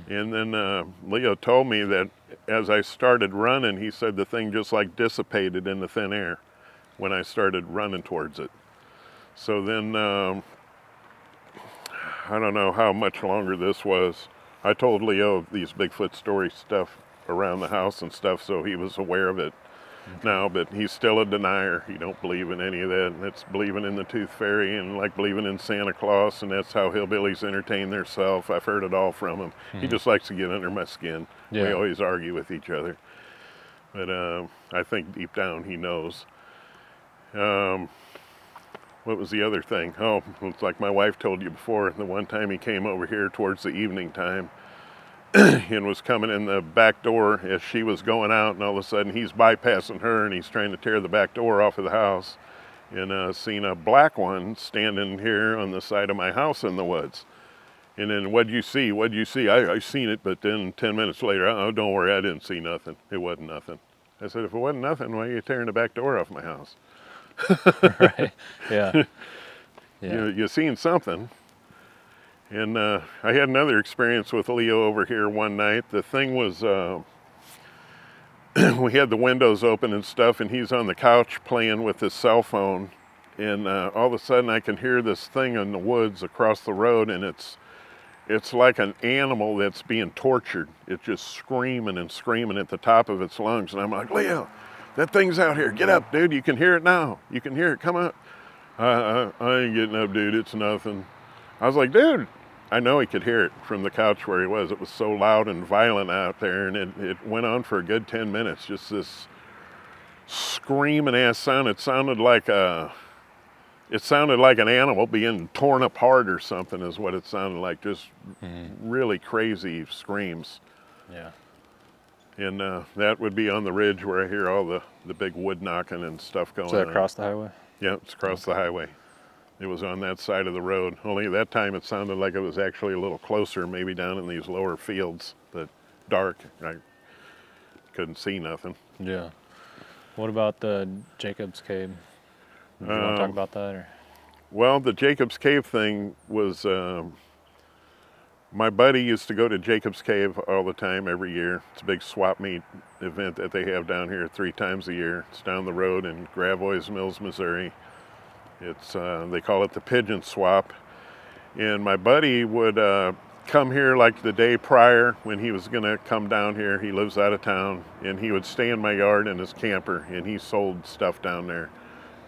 And then Leo told me that as I started running, he said the thing just like dissipated in the thin air when I started running towards it. So then, I don't know how much longer this was. I told Leo these Bigfoot story stuff around the house and stuff, so he was aware of it now, but he's still a denier. He don't believe in any of that. And it's believing in the tooth fairy and like believing in Santa Claus, and that's how hillbillies entertain theirself. I've heard it all from him. He just likes to get under my skin. Yeah. We always argue with each other. But I think deep down he knows. What was the other thing? Oh, it's like my wife told you before. The one time he came over here towards the evening time and was coming in the back door as she was going out, and all of a sudden he's bypassing her and he's trying to tear the back door off of the house, and seen a black one standing here on the side of my house in the woods. And then, "What'd you see? What'd you see?" I seen it, but then 10 minutes later, "Oh, don't worry, I didn't see nothing. It wasn't nothing." I said, "If it wasn't nothing, why are you tearing the back door off my house?" Right. Yeah. Yeah. You seen something. And I had another experience with Leo over here one night. The thing was, we had the windows open and stuff, and he's on the couch playing with his cell phone. And all of a sudden I can hear this thing in the woods across the road, and it's like an animal that's being tortured. It's just screaming and screaming at the top of its lungs. And I'm like, Leo, that thing's out here. Get up, dude. You can hear it now. You can hear it. Come on. I ain't getting up, dude. It's nothing. I was like, dude. I know he could hear it from the couch where he was. It was so loud and violent out there, and it went on for a good 10 minutes. Just this screaming ass sound. It sounded like an animal being torn apart or something is what it sounded like. Just really crazy screams. Yeah. And that would be on the ridge where I hear all the big wood knocking and stuff going on. Is that across the highway? Yeah, it's across the highway. It was on that side of the road. Only that time it sounded like it was actually a little closer, maybe down in these lower fields, but dark. I couldn't see nothing. Yeah. What about the Jacob's Cave? Do you want to talk about that? Or? Well, the Jacob's Cave thing was, my buddy used to go to Jacob's Cave all the time every year. It's a big swap meet event that they have down here 3 times a year. It's down the road in Gravois Mills, Missouri. It's they call it the Pigeon Swap. And my buddy would come here like the day prior when he was gonna come down here. He lives out of town, and he would stay in my yard in his camper, and he sold stuff down there.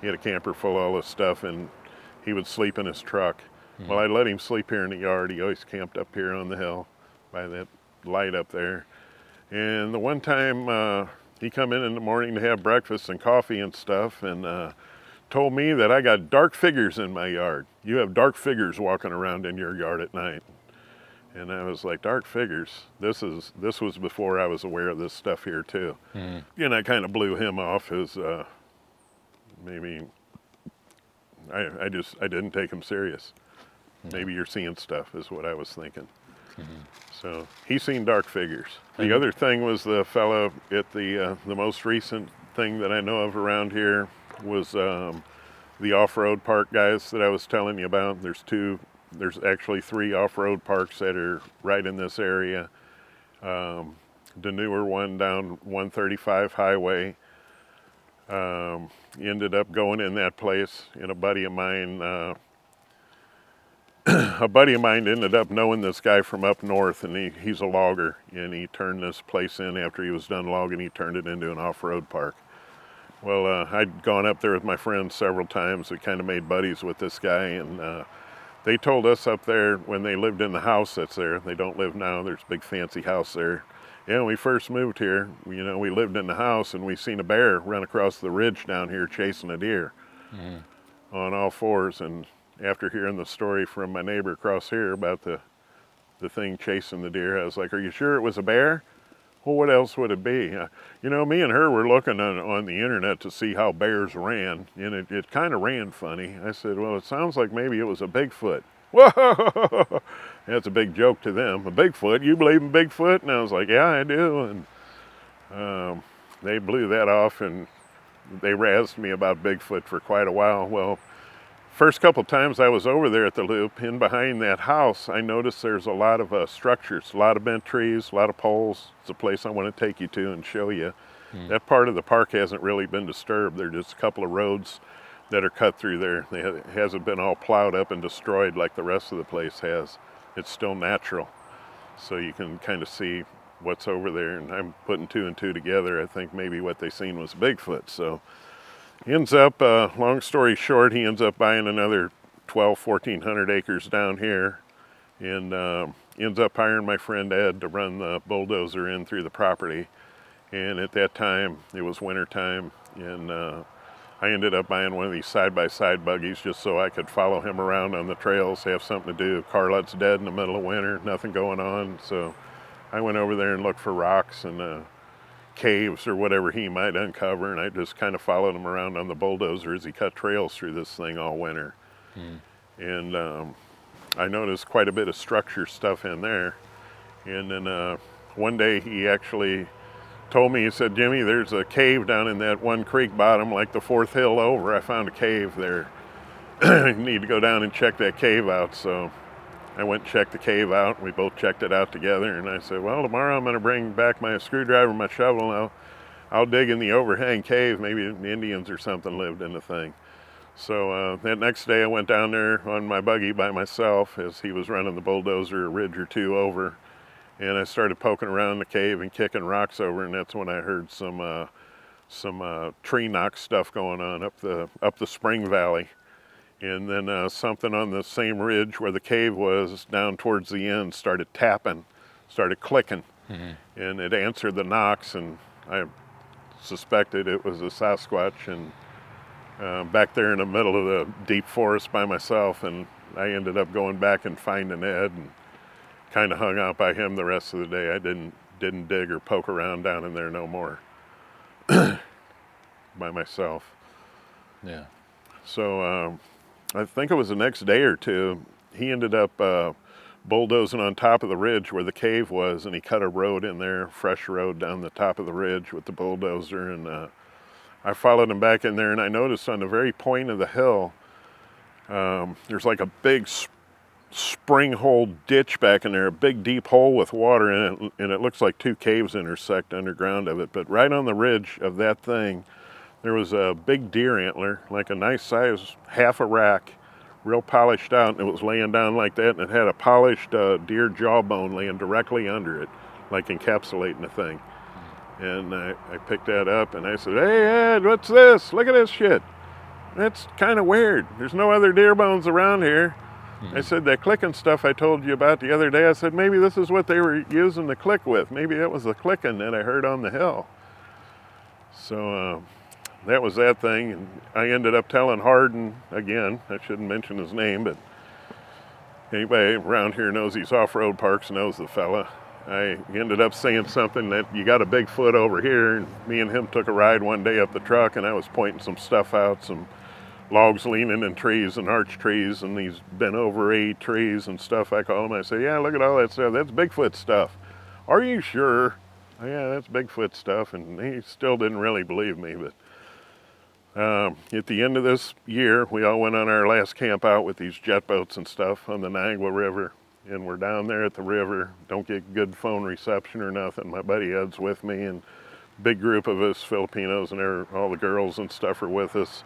He had a camper full of all this stuff, and he would sleep in his truck. Well, I let him sleep here in the yard. He always camped up here on the hill by that light up there. And the one time he come in the morning to have breakfast and coffee and stuff, and told me that I got dark figures in my yard. You have dark figures walking around in your yard at night. And I was like, dark figures? This was before I was aware of this stuff here too. And I kind of blew him off as maybe I didn't take him serious. Maybe you're seeing stuff is what I was thinking. So he's seen dark figures. The other thing was the fellow at the most recent thing that I know of around here was the off-road park guys that I was telling you about. There's actually 3 off-road parks that are right in this area. The newer one down 135 highway. Ended up going in that place, and a buddy of mine ended up knowing this guy from up north, and he's a logger, and he turned this place in after he was done logging. He turned it into an off-road park. Well, I'd gone up there with my friends several times. We kind of made buddies with this guy, and they told us up there when they lived in the house that's there. They don't live now. There's a big fancy house there. Yeah, when we first moved here, we lived in the house, and we seen a bear run across the ridge down here chasing a deer on all fours. And after hearing the story from my neighbor across here about the thing chasing the deer, I was like, are you sure it was a bear? Well, what else would it be? Me and her were looking on the internet to see how bears ran, and it kind of ran funny. I said, well, it sounds like maybe it was a Bigfoot. Whoa! That's a big joke to them. A Bigfoot? You believe in Bigfoot? And I was like, yeah, I do. And they blew that off, and they razzed me about Bigfoot for quite a while. Well, first couple times I was over there at the loop, in behind that house, I noticed there's a lot of structures, a lot of bent trees, a lot of poles. It's a place I want to take you to and show you. That part of the park hasn't really been disturbed. There's just a couple of roads that are cut through there. It hasn't been all plowed up and destroyed like the rest of the place has. It's still natural. So you can kind of see what's over there, and I'm putting 2 and 2 together. I think maybe what they seen was Bigfoot. So ends up, long story short, he ends up buying another 1,400 acres down here, and ends up hiring my friend Ed to run the bulldozer in through the property. And at that time, it was winter time, and I ended up buying one of these side-by-side buggies just so I could follow him around on the trails, have something to do. Carlet's dead in the middle of winter, nothing going on. So I went over there and looked for rocks and caves or whatever he might uncover, and I just kind of followed him around on the bulldozer as he cut trails through this thing all winter. And I noticed quite a bit of structure stuff in there. And then one day he actually told me, he said, Jimmy, there's a cave down in that one creek bottom, like the 4th hill over. I found a cave there. You need to go down and check that cave out. So I went and checked the cave out. We both checked it out together. And I said, well, tomorrow I'm going to bring back my screwdriver and my shovel, and I'll dig in the overhang cave. Maybe the Indians or something lived in the thing. So that next day I went down there on my buggy by myself as he was running the bulldozer a ridge or two over. And I started poking around the cave and kicking rocks over, and that's when I heard some tree knock stuff going on up the spring valley. And then something on the same ridge where the cave was down towards the end started tapping, started clicking. And it answered the knocks, and I suspected it was a Sasquatch, and back there in the middle of the deep forest by myself, and I ended up going back and finding Ed and kind of hung out by him the rest of the day. I didn't dig or poke around down in there no more by myself. Yeah. So I think it was the next day or two, he ended up bulldozing on top of the ridge where the cave was, and he cut a road in there, fresh road down the top of the ridge with the bulldozer, and I followed him back in there, and I noticed on the very point of the hill, there's like a big spring hole ditch back in there, a big deep hole with water in it, and it looks like two caves intersect underground of it. But right on the ridge of that thing, there was a big deer antler, like a nice size half a rack, real polished out, and it was laying down like that, and it had a polished deer jawbone laying directly under it, like encapsulating the thing. And I picked that up and I said, "Hey Ed, what's this? Look at this shit. That's kind of weird. There's no other deer bones around here." I said, "That clicking stuff I told you about the other day," I said, "maybe this is what they were using to click with. Maybe that was the clicking that I heard on the hill." So that was that thing. And I ended up telling Hardin again, I shouldn't mention his name, but anybody around here knows these off-road parks, knows the fella. I ended up saying something that you got a Bigfoot over here, and me and him took a ride one day up the truck, and I was pointing some stuff out, some logs leaning in trees and arch trees and these bent over trees and stuff, I call them. I say, "Yeah, look at all that stuff. That's Bigfoot stuff." "Are you sure?" "Yeah, that's Bigfoot stuff." And he still didn't really believe me. But at the end of this year, we all went on our last camp out with these jet boats and stuff on the Niagara River. And we're down there at the river, don't get good phone reception or nothing. My buddy Ed's with me, and big group of us Filipinos, and all the girls and stuff are with us.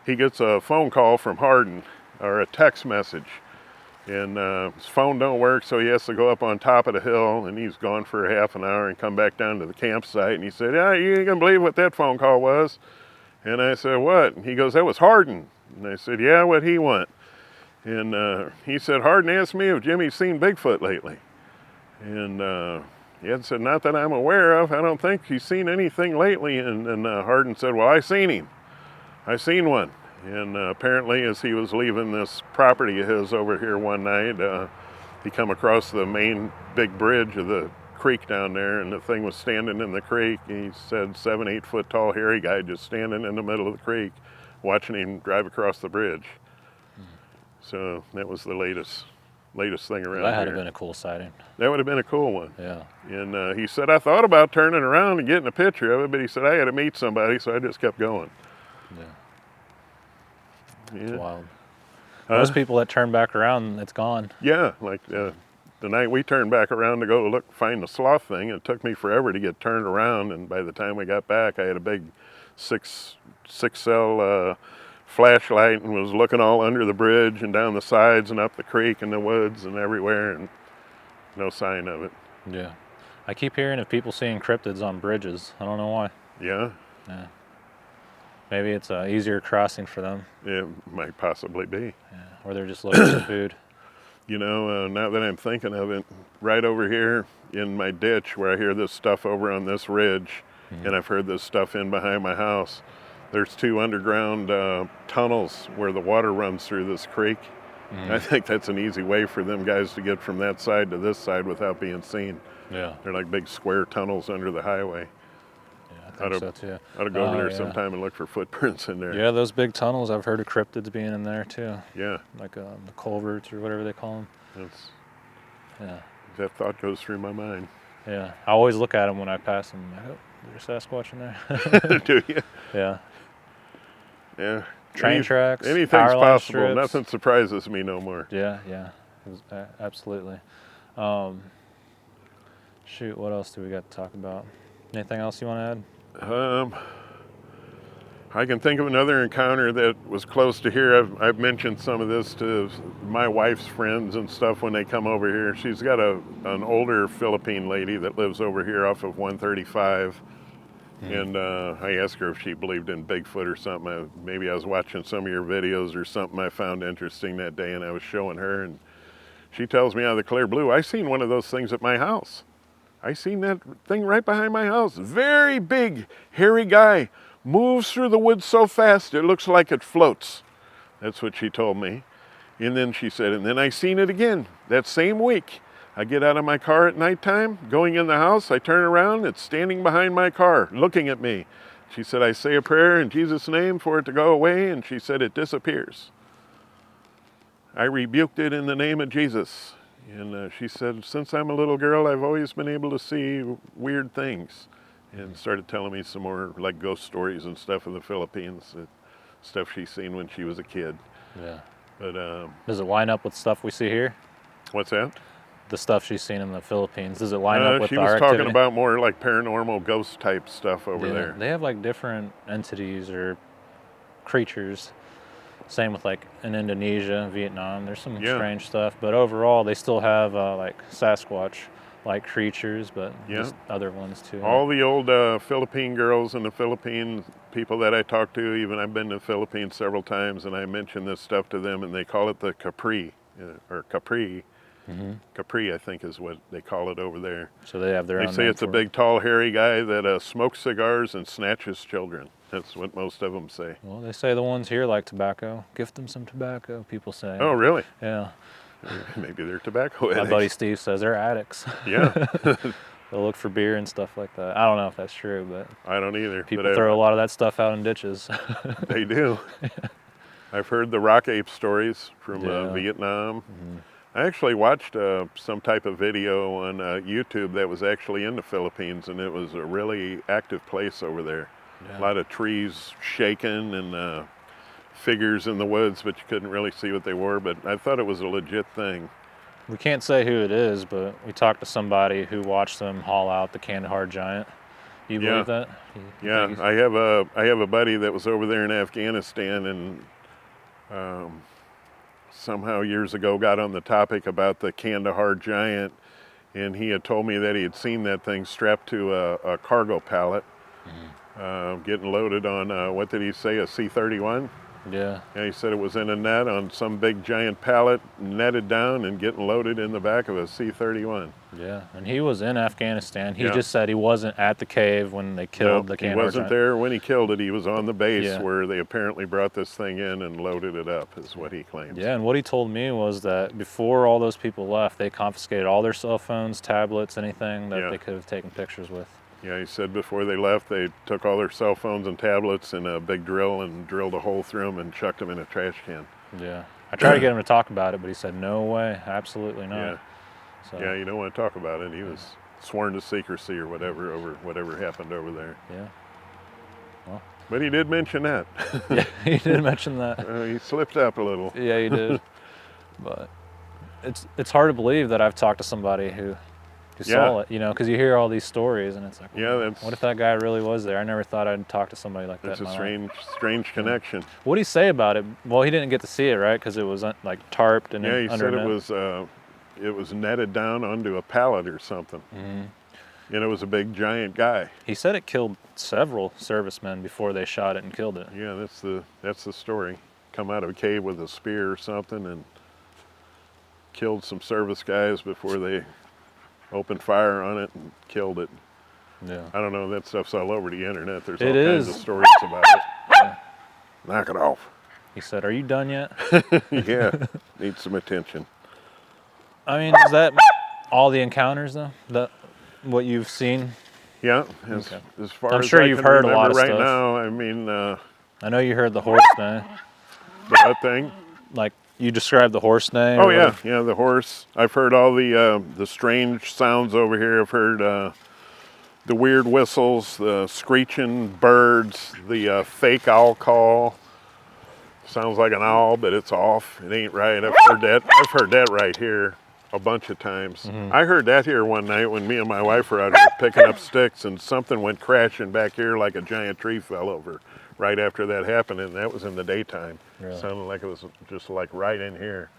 He gets a phone call from Hardin, or a text message, and his phone don't work, so he has to go up on top of the hill, and he's gone for a half an hour and come back down to the campsite, and he said, "Yeah, you ain't gonna believe what that phone call was." And I said, "What?" And he goes, "That was Hardin." And I said, "Yeah, what he want?" And he said, "Hardin asked me if Jimmy's seen Bigfoot lately." And Ed said, "Not that I'm aware of. I don't think he's seen anything lately." And Hardin said, "Well, I seen him. I seen one." And apparently as he was leaving this property of his over here one night, he come across the main big bridge of the creek down there, and the thing was standing in the creek. He said 7-8 foot tall hairy guy just standing in the middle of the creek watching him drive across the bridge. So that was the latest thing around That had here. been a cool sighting. That would have been a cool one. Yeah. And he said, "I thought about turning around and getting a picture of it, but he said I had to meet somebody, so I just kept going." Yeah. Yeah. It's wild. Most people that turn back around, it's gone. Yeah, like the night we turned back around to go find the sloth thing, it took me forever to get turned around, and by the time we got back, I had a big six cell flashlight and was looking all under the bridge and down the sides and up the creek and the woods and everywhere, and no sign of it. Yeah. I keep hearing of people seeing cryptids on bridges. I don't know why. Yeah, Yeah. Maybe it's a easier crossing for them. it might possibly be. Yeah. Or they're just looking for food. You know, now that I'm thinking of it, right over here in my ditch where I hear this stuff over on this ridge, and I've heard this stuff in behind my house, there's 2 underground tunnels where the water runs through this creek. I think that's an easy way for them guys to get from that side to this side without being seen. Yeah. They're like big square tunnels under the highway. Yeah, I think so too. Ought to go over there yeah. sometime and look for footprints in there. Yeah, those big tunnels, I've heard of cryptids being in there too. Yeah. Like the culverts or whatever they call them. That's, Yeah. that thought goes through my mind. Yeah. I always look at them when I pass them. I go, there's a Sasquatch in there. Do you? Yeah. Yeah. Train tracks. Anything's power line possible. strips. Nothing surprises me no more. Yeah, yeah. It was, absolutely. Shoot, what else do we got to talk about? Anything else you want to add? I can think of another encounter that was close to here. I've mentioned some of this to my wife's friends and stuff when they come over here. She's got an older Philippine lady that lives over here off of 135. And I asked her if she believed in Bigfoot or something. Maybe I was watching some of your videos or something I found interesting that day, and I was showing her, and she tells me out of the clear blue, I seen one of those things at my house. I seen that thing right behind my house. Very big, hairy guy. Moves through the woods so fast it looks like it floats. That's what she told me. And then she said, and then I seen it again that same week. I get out of my car at nighttime, going in the house, I turn around, it's standing behind my car, looking at me. She said, I say a prayer in Jesus' name for it to go away, and she said it disappears. I rebuked it in the name of Jesus. And she said, since I'm a little girl, I've always been able to see weird things. And started telling me some more like ghost stories and stuff in the Philippines, stuff she's seen when she was a kid. Yeah. But does it line up with stuff we see here? What's that? The stuff she's seen in the Philippines. Does it line up with she our was activity? talking about more like paranormal ghost type stuff over there. They have like different entities or creatures. Same with like in Indonesia, Vietnam. There's some strange stuff, but overall they still have like Sasquatch like creatures, but just other ones too. All the old Philippine girls in the Philippines, people that I talk to, even I've been to the Philippines several times, and I mention this stuff to them, and they call it the Capri, or Capri. Capri, I think, is what they call it over there. So they have their own. They say it's a big, tall, hairy guy that smokes cigars and snatches children. That's what most of them say. Well, they say the ones here like tobacco. Gift them some tobacco, people say. Oh, really? Yeah. Maybe they're tobacco addicts. My buddy Steve says they're addicts. Yeah. They'll look for beer and stuff like that. I don't know if that's true, but I don't either. People throw a lot of that stuff out in ditches. They do. I've heard the rock ape stories from Vietnam. I actually watched some type of video on YouTube that was actually in the Philippines, and it was a really active place over there. A lot of trees shaking and figures in the woods, but you couldn't really see what they were, but I thought it was a legit thing. We can't say who it is, but we talked to somebody who watched them haul out the Kandahar giant. You believe that? Yeah, I have a buddy that was over there in Afghanistan, and somehow years ago got on the topic about the Kandahar giant, and he had told me that he had seen that thing strapped to a cargo pallet, getting loaded on, what did he say, a C-31? Yeah. And he said it was in a net on some big giant pallet, netted down and getting loaded in the back of a C-31. Yeah, and he was in Afghanistan. He just said he wasn't at the cave when they killed the Kandahar he wasn't giant. there when he killed it. He was on the base where they apparently brought this thing in and loaded it up, is what he claims. Yeah, and what he told me was that before all those people left, they confiscated all their cell phones, tablets, anything that they could have taken pictures with. Yeah, he said before they left, they took all their cell phones and tablets and a big drill and drilled a hole through them and chucked them in a trash can. Yeah. I tried to get him to talk about it, but he said, no way, absolutely not. Yeah. So, yeah, you don't want to talk about it. He was sworn to secrecy or whatever over whatever happened over there. Yeah. Well. But he did mention that. Yeah, he did mention that. He slipped up a little. Yeah, he did. But it's hard to believe that I've talked to somebody who saw it, you know, because you hear all these stories and it's like, what if that guy really was there? I never thought I'd talk to somebody like that. It's a strange connection. What did he say about it? Well, he didn't get to see it, right? Because it was like tarped and he said it was netted down onto a pallet or something. And it was a big giant guy. He said it killed several servicemen before they shot it and killed it. Yeah, that's the story. Come out of a cave with a spear or something and killed some service guys before they opened fire on it and killed it. Yeah. I don't know, that stuff's all over the internet. There's all kinds of stories about it. Yeah. Knock it off. He said, are you done yet? Yeah, needs some attention. I mean, is that all the encounters though? What you've seen? Yeah, as far I'm as sure I you've can heard a lot of right stuff. now, I mean... I know you heard the horse name. The what thing? Like, you described the horse name? Oh, yeah, the horse. I've heard all the strange sounds over here. I've heard the weird whistles, the screeching birds, the fake owl call. Sounds like an owl, but it's off. It ain't right. I've heard that right here a bunch of times. I heard that here one night when me and my wife were out here picking up sticks and something went crashing back here like a giant tree fell over right after that happened, and that was in the daytime. Really? Sounded like it was just like right in here.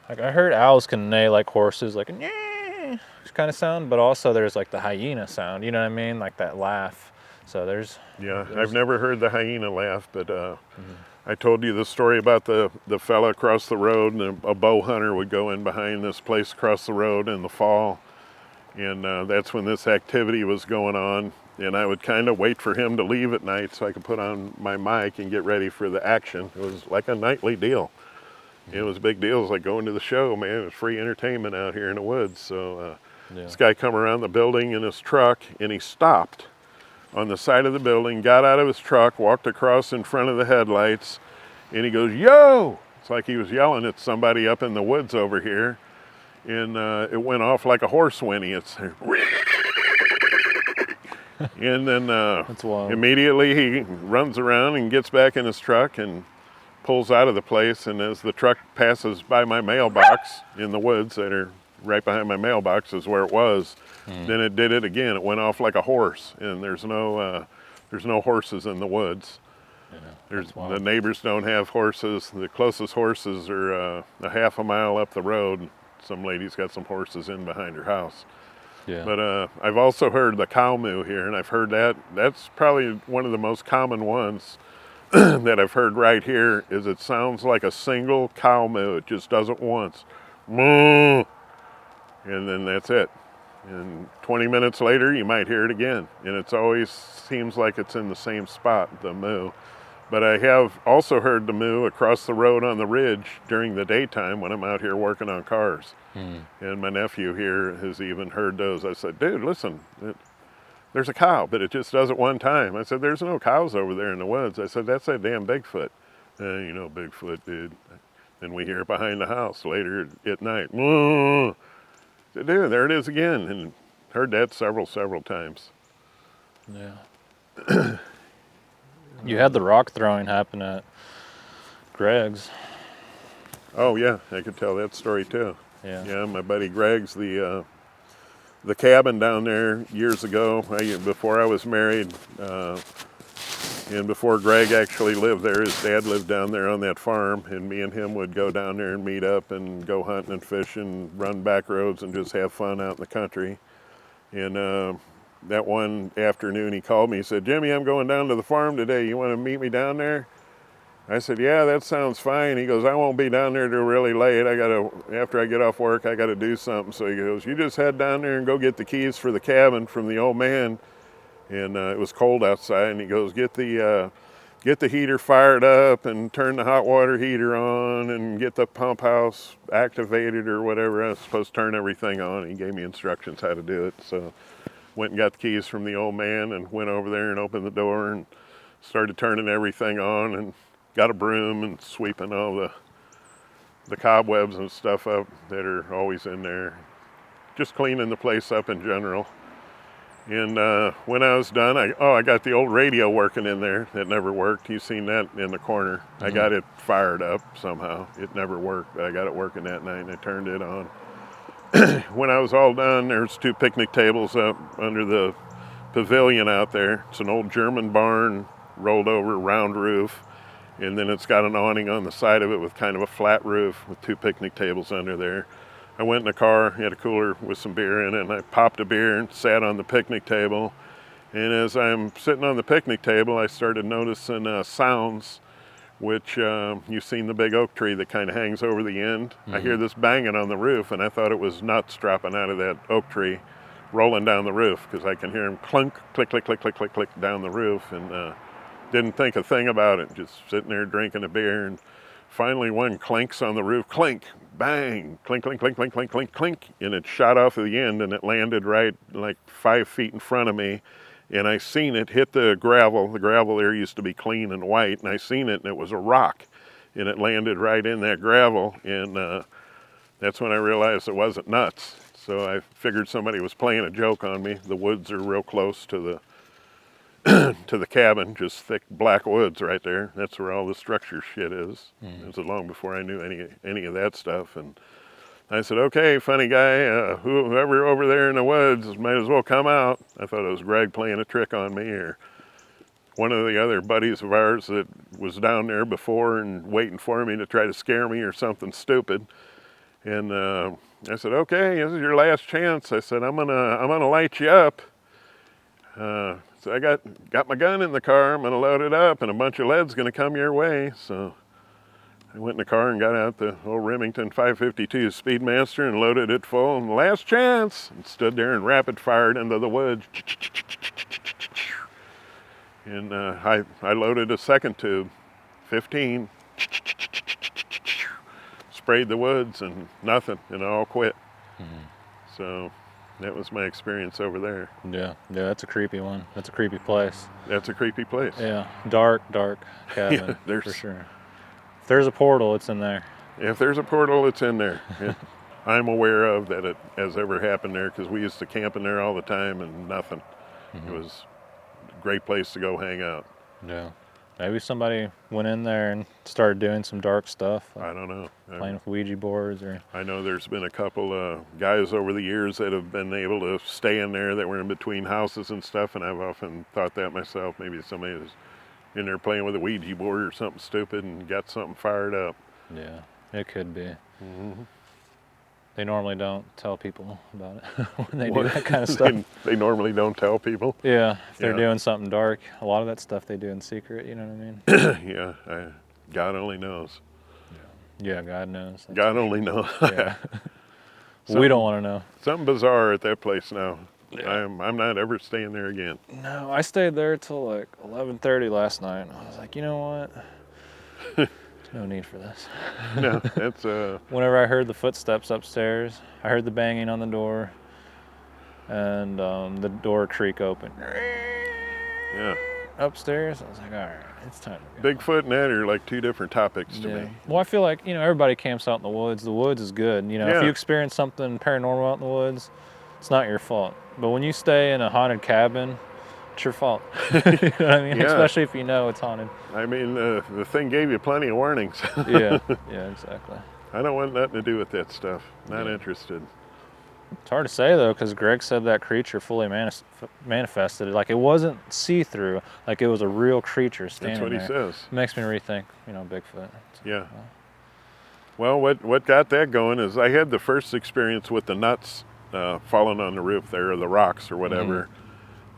Like I heard owls can neigh like horses, like a kind of sound, but also there's like the hyena sound. You know what I mean? Like that laugh. So there's. I've never heard the hyena laugh, but I told you the story about the fella across the road, and a bow hunter would go in behind this place across the road in the fall, and that's when this activity was going on, and I would kind of wait for him to leave at night so I could put on my mic and get ready for the action. It was like a nightly deal. It was a big deal. It was like going to the show, man. It was free entertainment out here in the woods. So this guy come around the building in his truck, and he stopped on the side of the building, got out of his truck, walked across in front of the headlights, and he goes, "Yo!" It's like he was yelling at somebody up in the woods over here, and it went off like a horse whinny. It's and then immediately he runs around and gets back in his truck and pulls out of the place, and as the truck passes by my mailbox in the woods that are right behind my mailbox is where it was, then it did it again. It went off like a horse, and there's no horses in the woods. The neighbors don't have horses. The closest horses are a half a mile up the road. Some lady's got some horses in behind her house. Yeah. But I've also heard the cow moo here, and I've heard that's probably one of the most common ones that I've heard right here. Is it sounds like a single cow moo. It just does it once, moo, and then that's it. And 20 minutes later, you might hear it again, and it's always seems like it's in the same spot, the moo. But I have also heard the moo across the road on the ridge during the daytime when I'm out here working on cars. And my nephew here has even heard those. I said, "Dude, listen, there's a cow, but it just does it one time." I said, "There's no cows over there in the woods." I said, "That's that damn Bigfoot." You know, Bigfoot, dude. Then we hear it behind the house later at night. Moo. Dude, there it is again. And heard that several times. Yeah. You had the rock throwing happen at Greg's. Oh yeah, I could tell that story too. Yeah, my buddy Greg's the cabin down there years ago, before I was married, and before Greg actually lived there. His dad lived down there on that farm, and me and him would go down there and meet up and go hunting and fishing, run back roads, and just have fun out in the country. And that one afternoon he called me. He said, "Jimmy, I'm going down to the farm today. You want to meet me down there?" I said, "Yeah, that sounds fine." He goes, "I won't be down there till really late. After I get off work, I gotta do something." So he goes, "You just head down there and go get the keys for the cabin from the old man." And it was cold outside, and he goes, get the heater fired up and turn the hot water heater on and get the pump house activated or whatever. I was supposed to turn everything on. He gave me instructions how to do it. So went and got the keys from the old man and went over there and opened the door and started turning everything on, and got a broom and sweeping all the cobwebs and stuff up that are always in there. Just cleaning the place up in general. And when I was done, I got the old radio working in there that never worked. You've seen that in the corner. I got it fired up somehow. It never worked, but I got it working that night, and I turned it on. When I was all done, there's 2 picnic tables up under the pavilion out there. It's an old German barn, rolled over, round roof, and then it's got an awning on the side of it with kind of a flat roof with 2 picnic tables under there. I went in the car, had a cooler with some beer in it, and I popped a beer and sat on the picnic table. And as I'm sitting on the picnic table, I started noticing sounds, which you've seen the big oak tree that kind of hangs over the end. I hear this banging on the roof, and I thought it was nuts dropping out of that oak tree, rolling down the roof, because I can hear them clunk, click, click, click, click, click, click down the roof, and didn't think a thing about it, just sitting there drinking a beer. And finally one clinks on the roof, clink, bang, clink, clink, clink, clink, clink, clink, clink, and it shot off of the end, and it landed right like 5 feet in front of me. And I seen it hit the gravel. The gravel there used to be clean and white, and I seen it, and it was a rock, and it landed right in that gravel. And that's when I realized it wasn't nuts. So I figured somebody was playing a joke on me. The woods are real close to the to the cabin, just thick black woods right there. That's where all the structure shit is. It was long before I knew any of that stuff. And I said, "Okay, funny guy, whoever over there in the woods might as well come out." I thought it was Greg playing a trick on me, or one of the other buddies of ours that was down there before and waiting for me to try to scare me or something stupid. And I said, okay, this is your last chance. I said, I'm gonna light you up. So I got my gun in the car. I'm gonna load it up, and a bunch of lead's gonna come your way. So I went in the car and got out the old Remington 552 Speedmaster and loaded it full. And last chance, and stood there and rapid fired into the woods. And I loaded a second tube, 15. Sprayed the woods and nothing, and it all quit. So that was my experience over there. Yeah, that's a creepy one. That's a creepy place. That's a creepy place. Yeah, dark cabin, for sure. If there's a portal, it's in there. If there's a portal, it's in there. Yeah. I'm aware of that it has ever happened there because we used to camp in there all the time and nothing. It was a great place to go hang out. Yeah. Maybe somebody went in there and started doing some dark stuff. I don't know. Playing with Ouija boards or... I know there's been a couple guys over the years that have been able to stay in there that were in between houses and stuff, and I've often thought that myself. Maybe somebody was in there playing with a Ouija board or something stupid and got something fired up. Yeah, it could be. They normally don't tell people about it when they do that kind of stuff. They normally don't tell people? Yeah, if they're doing something dark. A lot of that stuff they do in secret, you know what I mean? Yeah, God only knows. Yeah, God knows. God only knows. Yeah. We don't want to know. Something bizarre at that place now. Yeah. I'm not ever staying there again. No, I stayed there till like 11:30 last night. I was like, you know what? No need for this. No, that's Whenever I heard the footsteps upstairs, I heard the banging on the door, and the door creak open. Yeah. Upstairs, I was like, all right, it's time to go. Bigfoot and that are like two different topics to me. Well, I feel like, everybody camps out in the woods. The woods is good. If you experience something paranormal out in the woods, it's not your fault. But when you stay in a haunted cabin, it's your fault. You know what I mean? Yeah. Especially if you know it's haunted. I mean, the thing gave you plenty of warnings. Yeah, exactly. I don't want nothing to do with that stuff. Not interested. It's hard to say, though, because Greg said that creature fully manifested. Like, it wasn't see-through. Like, it was a real creature standing there. That's what he says. It makes me rethink, Bigfoot. Yeah. Well, what got that going is I had the first experience with the nuts falling on the roof there, or the rocks or whatever.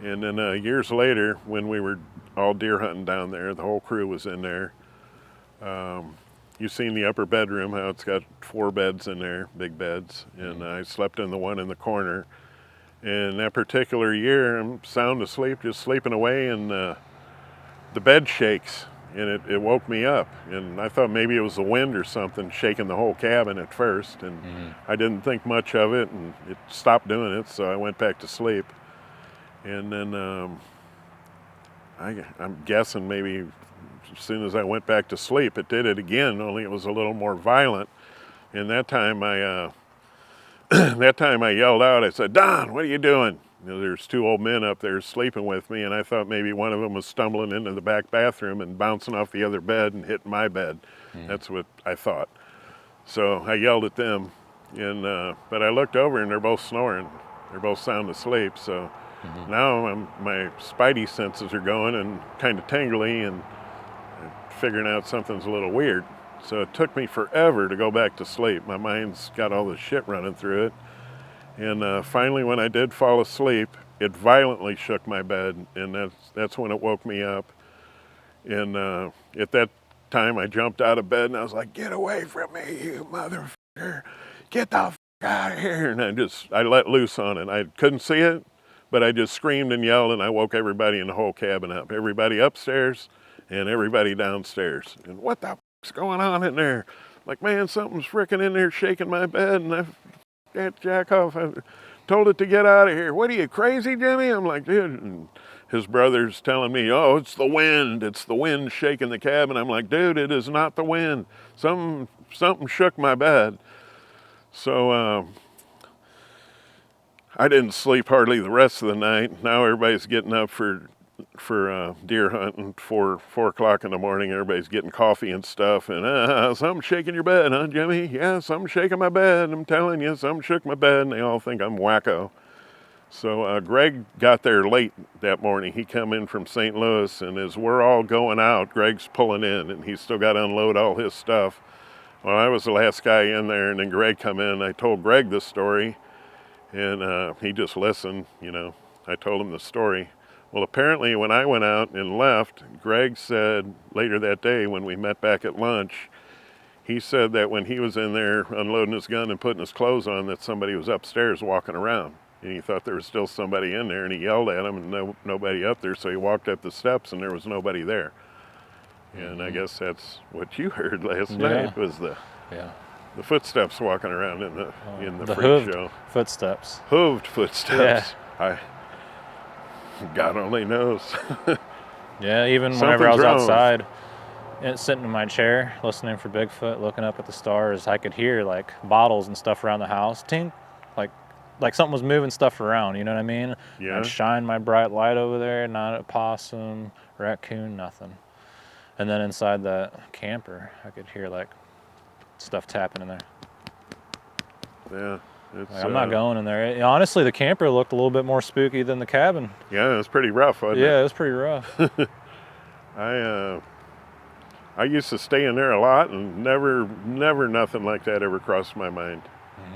And then years later, when we were all deer hunting down there, the whole crew was in there. You've seen the upper bedroom, how it's got 4 beds in there, big beds. And I slept in the one in the corner. And that particular year, I'm sound asleep, just sleeping away, and the bed shakes. And it woke me up. And I thought maybe it was the wind or something shaking the whole cabin at first. And I didn't think much of it, and it stopped doing it, so I went back to sleep. And then I'm guessing maybe as soon as I went back to sleep, it did it again, only it was a little more violent. And that time I yelled out, I said, "Don, what are you doing?" There's 2 old men up there sleeping with me, and I thought maybe one of them was stumbling into the back bathroom and bouncing off the other bed and hitting my bed. That's what I thought. So I yelled at them, and but I looked over and they're both snoring. They're both sound asleep, so now my spidey senses are going and kind of tingly and figuring out something's a little weird. So it took me forever to go back to sleep. My mind's got all this shit running through it. And finally, when I did fall asleep, it violently shook my bed, and that's when it woke me up. And at that time, I jumped out of bed and I was like, "Get away from me, you motherfucker! Get the fuck out of here!" And I let loose on it. I couldn't see it, but I just screamed and yelled, and I woke everybody in the whole cabin up. Everybody upstairs and everybody downstairs. And what the fuck's going on in there? Like, man, something's freaking in there shaking my bed, and I can't jack off. I told it to get out of here. "What are you, crazy, Jimmy?" I'm like, "Dude." And his brother's telling me, "Oh, it's the wind. It's the wind shaking the cabin." I'm like, "Dude, it is not the wind. Something shook my bed." So I didn't sleep hardly the rest of the night. Now everybody's getting up for deer hunting, 4 o'clock in the morning. Everybody's getting coffee and stuff, and something shaking your bed, huh, Jimmy? "Yeah, something shaking my bed. I'm telling you, something shook my bed." And they all think I'm wacko. So Greg got there late that morning. He come in from St. Louis, and as we're all going out, Greg's pulling in, and he's still got to unload all his stuff. Well, I was the last guy in there, and then Greg come in. I told Greg the story, and he just listened, you know. I told him the story. Well, apparently when I went out and left, Greg said later that day when we met back at lunch, he said that when he was in there unloading his gun and putting his clothes on, that somebody was upstairs walking around. And he thought there was still somebody in there, and he yelled at him, and nobody up there, so he walked up the steps, and there was nobody there. And I guess that's what you heard last night, was the footsteps walking around in the freak show. Footsteps. Hooved footsteps. Yeah. God only knows. Yeah, even whenever I was outside, and sitting in my chair, listening for Bigfoot, looking up at the stars, I could hear like bottles and stuff around the house, tink, like something was moving stuff around, you know what I mean? Yeah. I'd shine my bright light over there, not a possum, raccoon, nothing. And then inside that camper, I could hear like stuff tapping in there. Yeah. Like, I'm not going in there. Honestly, the camper looked a little bit more spooky than the cabin. Yeah, it was pretty rough, wasn't it? Yeah, it was pretty rough. I used to stay in there a lot, and never nothing like that ever crossed my mind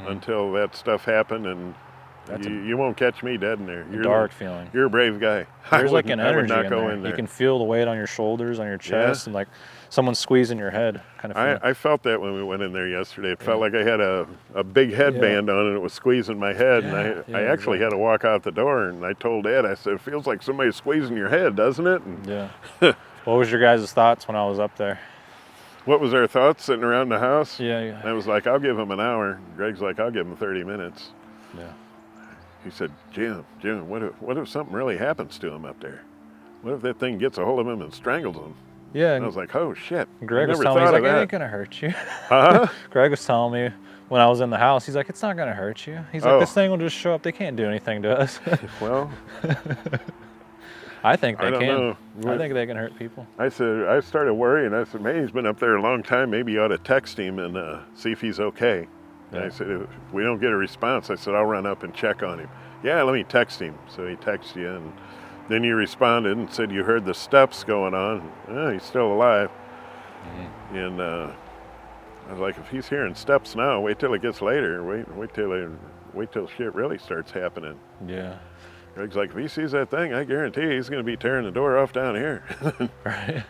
until that stuff happened, and you won't catch me dead in there. You're dark feeling. You're a brave guy. There's like an energy in there. You can feel the weight on your shoulders, on your chest, and like someone squeezing your head kind of feeling. I felt that when we went in there yesterday. It felt like I had a big headband on, and it was squeezing my head, and I actually had to walk out the door, and I told Ed, I said, it feels like somebody's squeezing your head, doesn't it? And yeah. What was your guys' thoughts when I was up there? What was our thoughts sitting around the house? Yeah. I was like, I'll give him an hour. Greg's like, I'll give him 30 minutes. Yeah. He said, Jim, what if something really happens to him up there? What if that thing gets a hold of him and strangles him? Yeah. And I was like, oh, shit. Greg was telling me, he's like, it ain't going to hurt you. Greg was telling me when I was in the house, he's like, it's not going to hurt you. He's like, this thing will just show up. They can't do anything to us. Well, I think they can. Know. I think they can hurt people. I started worrying. I said, man, he's been up there a long time. Maybe you ought to text him and see if he's okay. And I said, if we don't get a response, I said, I'll run up and check on him. Yeah, let me text him. So he texted you, and then you responded and said you heard the steps going on. Oh, he's still alive. And I was like, if he's hearing steps now, wait till it gets later. Wait till shit really starts happening. Yeah. Greg's like, if he sees that thing, I guarantee he's going to be tearing the door off down here. Right.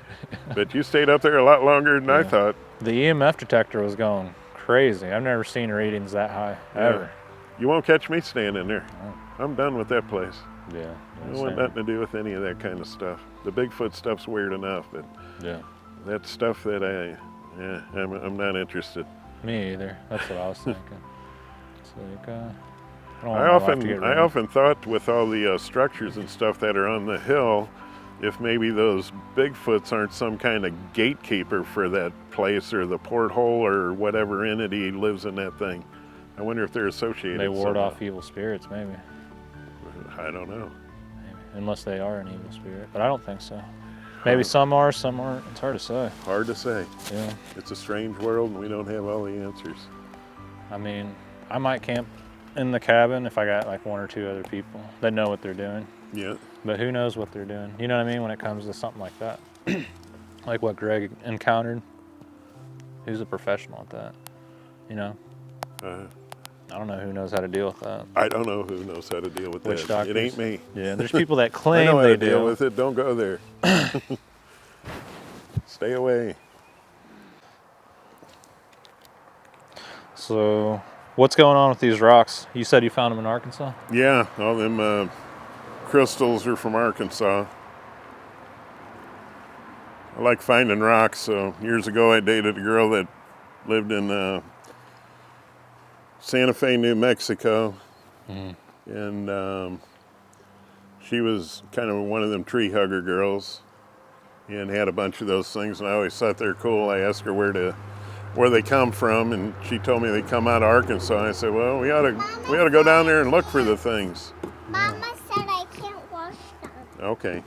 But you stayed up there a lot longer than I thought. The EMF detector was going crazy. I've never seen readings that high, ever. You won't catch me staying in there. I'm done with that place. Yeah. I don't want nothing to do with any of that kind of stuff. The Bigfoot stuff's weird enough, but that stuff that I'm not interested. Me either. That's what I was thinking. It's like, I often thought with all the structures and stuff that are on the hill, if maybe those Bigfoots aren't some kind of gatekeeper for that place or the porthole or whatever entity lives in that thing. I wonder if they're associated. They ward off evil spirits, maybe. I don't know. Maybe. Unless they are an evil spirit, but I don't think so. Maybe some are, some aren't. It's hard to say. Hard to say. Yeah. It's a strange world, and we don't have all the answers. I mean, I might camp in the cabin if I got like one or two other people that know what they're doing. Yeah. But who knows what they're doing? You know what I mean? When it comes to something like that, like what Greg encountered. Who's a professional at that? You know. I don't know who knows how to deal with that. I don't know who knows how to deal with Witch that. doctors. It ain't me. Yeah, there's people that claim I know how they to deal with it. Don't go there. Stay away. So, what's going on with these rocks? You said you found them in Arkansas? Yeah, all them crystals are from Arkansas. I like finding rocks. So years ago, I dated a girl that lived in Santa Fe, New Mexico, and she was kind of one of them tree hugger girls, and had a bunch of those things. And I always thought they're cool. I asked her where they come from, and she told me they come out of Arkansas. And I said, well, we ought to go down there and look for the things. Mama said I can't wash them. Okay.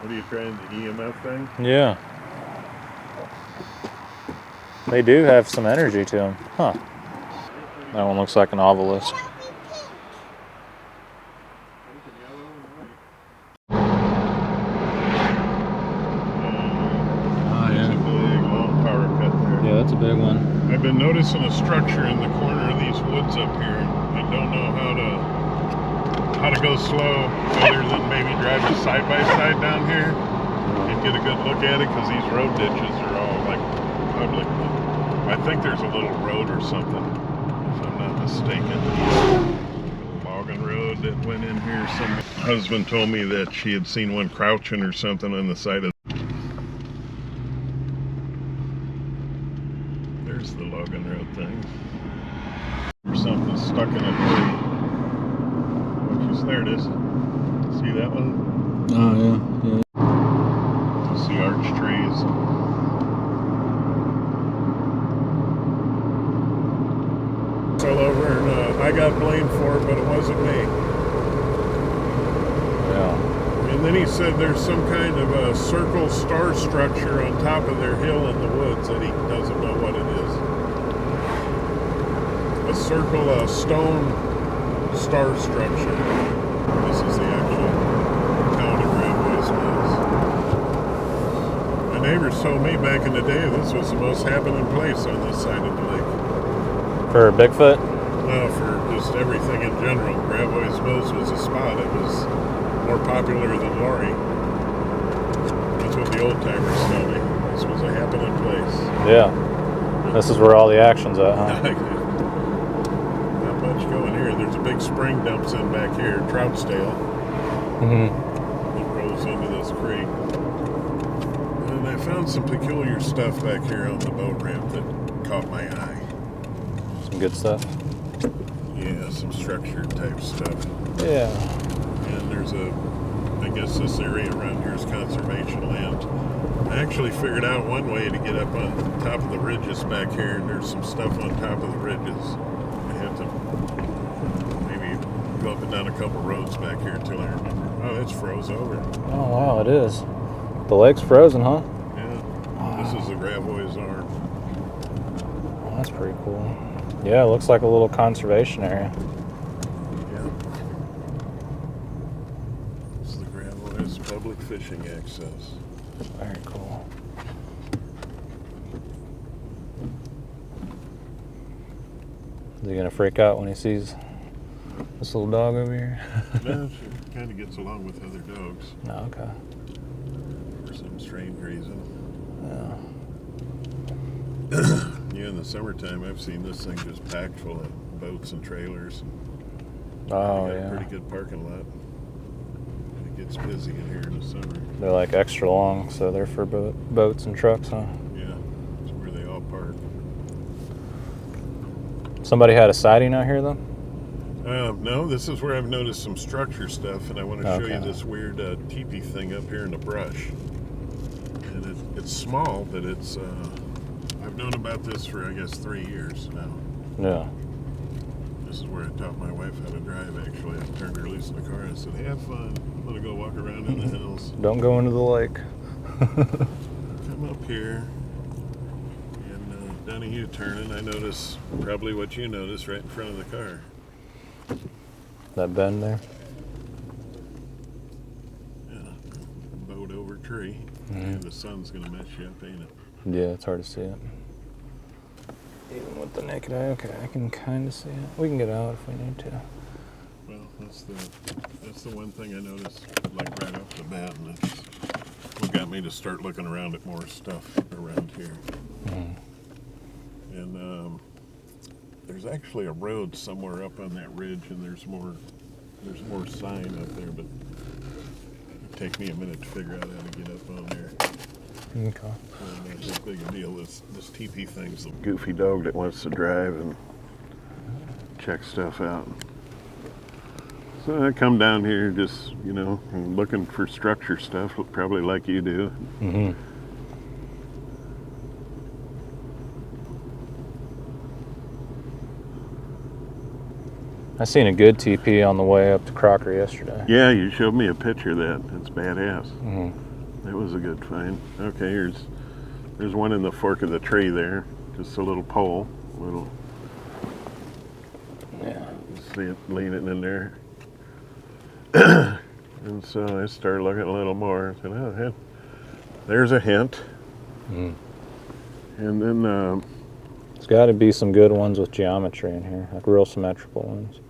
What are you trying, the EMF thing? Yeah. They do have some energy to them. Huh. That one looks like an obelisk. Yeah, that's a big one. I've been noticing a structure in the corner of these woods up here. I don't know how to go slow other than maybe drive a side by side down here and get a good look at it, because these road ditches are all like public. I think there's a little road or something, if I'm not mistaken. Logging road that went in here. Some husband told me that she had seen one crouching or something on the side of. There's the logging road thing. Or something stuck in a tree. There it is. See that one? Oh, yeah. You see arch trees. It's all over, and I got blamed for it, but it wasn't me. Yeah. And then he said there's some kind of a circle star structure on top of their hill in the woods that he doesn't know what it is. A circle, a stone star structure. This is the actual town of Gravois Mills. My neighbors told me back in the day this was the most happening place on this side of the lake. For Bigfoot? No, for just everything in general. Gravois Mills was a spot. It was more popular than Laurie. That's what the old timers tell me. This was a happening place. Yeah. This is where all the action's at, huh? Not much going here. There's a big spring dumps in back here, Troutstale. Mm-hmm. It rolls into this creek. And I found some peculiar stuff back here on the boat ramp that caught my eye. Some good stuff. Yeah, some structured type stuff. Yeah. And there's I guess this area around here is conservation land. I actually figured out one way to get up on top of the ridges back here, and there's some stuff on top of the ridges. I have to maybe go up and down a couple roads back here until I remember. Oh, it's froze over. Oh, wow, it is. The lake's frozen, huh? Yeah. This is the Gravois Arm. Oh, that's pretty cool. Yeah, it looks like a little conservation area. Yeah. This is the Gravois public fishing access. Very cool. Is he gonna freak out when he sees this little dog over here? No, she kind of gets along with other dogs. No, okay. For some strange reason. Yeah. Yeah, in the summertime, I've seen this thing just packed full of boats and trailers. Oh, Got yeah. a pretty good parking lot. And it gets busy in here in the summer. They're like extra long, so they're for boats and trucks, huh? Yeah, it's where they all park. Somebody had a sighting out here, though? No, this is where I've noticed some structure stuff, and I want to show Okay. you this weird teepee thing up here in the brush. And it's small, but it's, I've known about this for, I guess, 3 years now. Yeah. This is where I taught my wife how to drive, actually. I turned her loose in the car and I said, have fun. I'm going to go walk around in the hills. Don't go into the lake. Come up here. And down a U-turn, I notice probably what you noticed right in front of the car. That bend there? Yeah, boat over tree. Mm-hmm. Yeah, the sun's going to mess you up, ain't it? Yeah, it's hard to see it. Even with the naked eye, okay, I can kind of see it. We can get out if we need to. Well, that's the one thing I noticed, like right off the bat, and that's what got me to start looking around at more stuff around here. Mm-hmm. And there's actually a road somewhere up on that ridge, and there's more sign up there, but it'd take me a minute to figure out how to get up on there. Okay. Not that big a deal. This teepee thing's the goofy dog that wants to drive and check stuff out. So I come down here just, looking for structure stuff, probably like you do. Mm-hmm. I seen a good TP on the way up to Crocker yesterday. Yeah, you showed me a picture of that. It's badass. Mm-hmm. That was a good find. Okay, there's one in the fork of the tree there. Just a little pole, little. Yeah. See it leaning in there. And so I started looking a little more. I said, oh, there's a hint. Mm. And then There's got to be some good ones with geometry in here, like real symmetrical ones.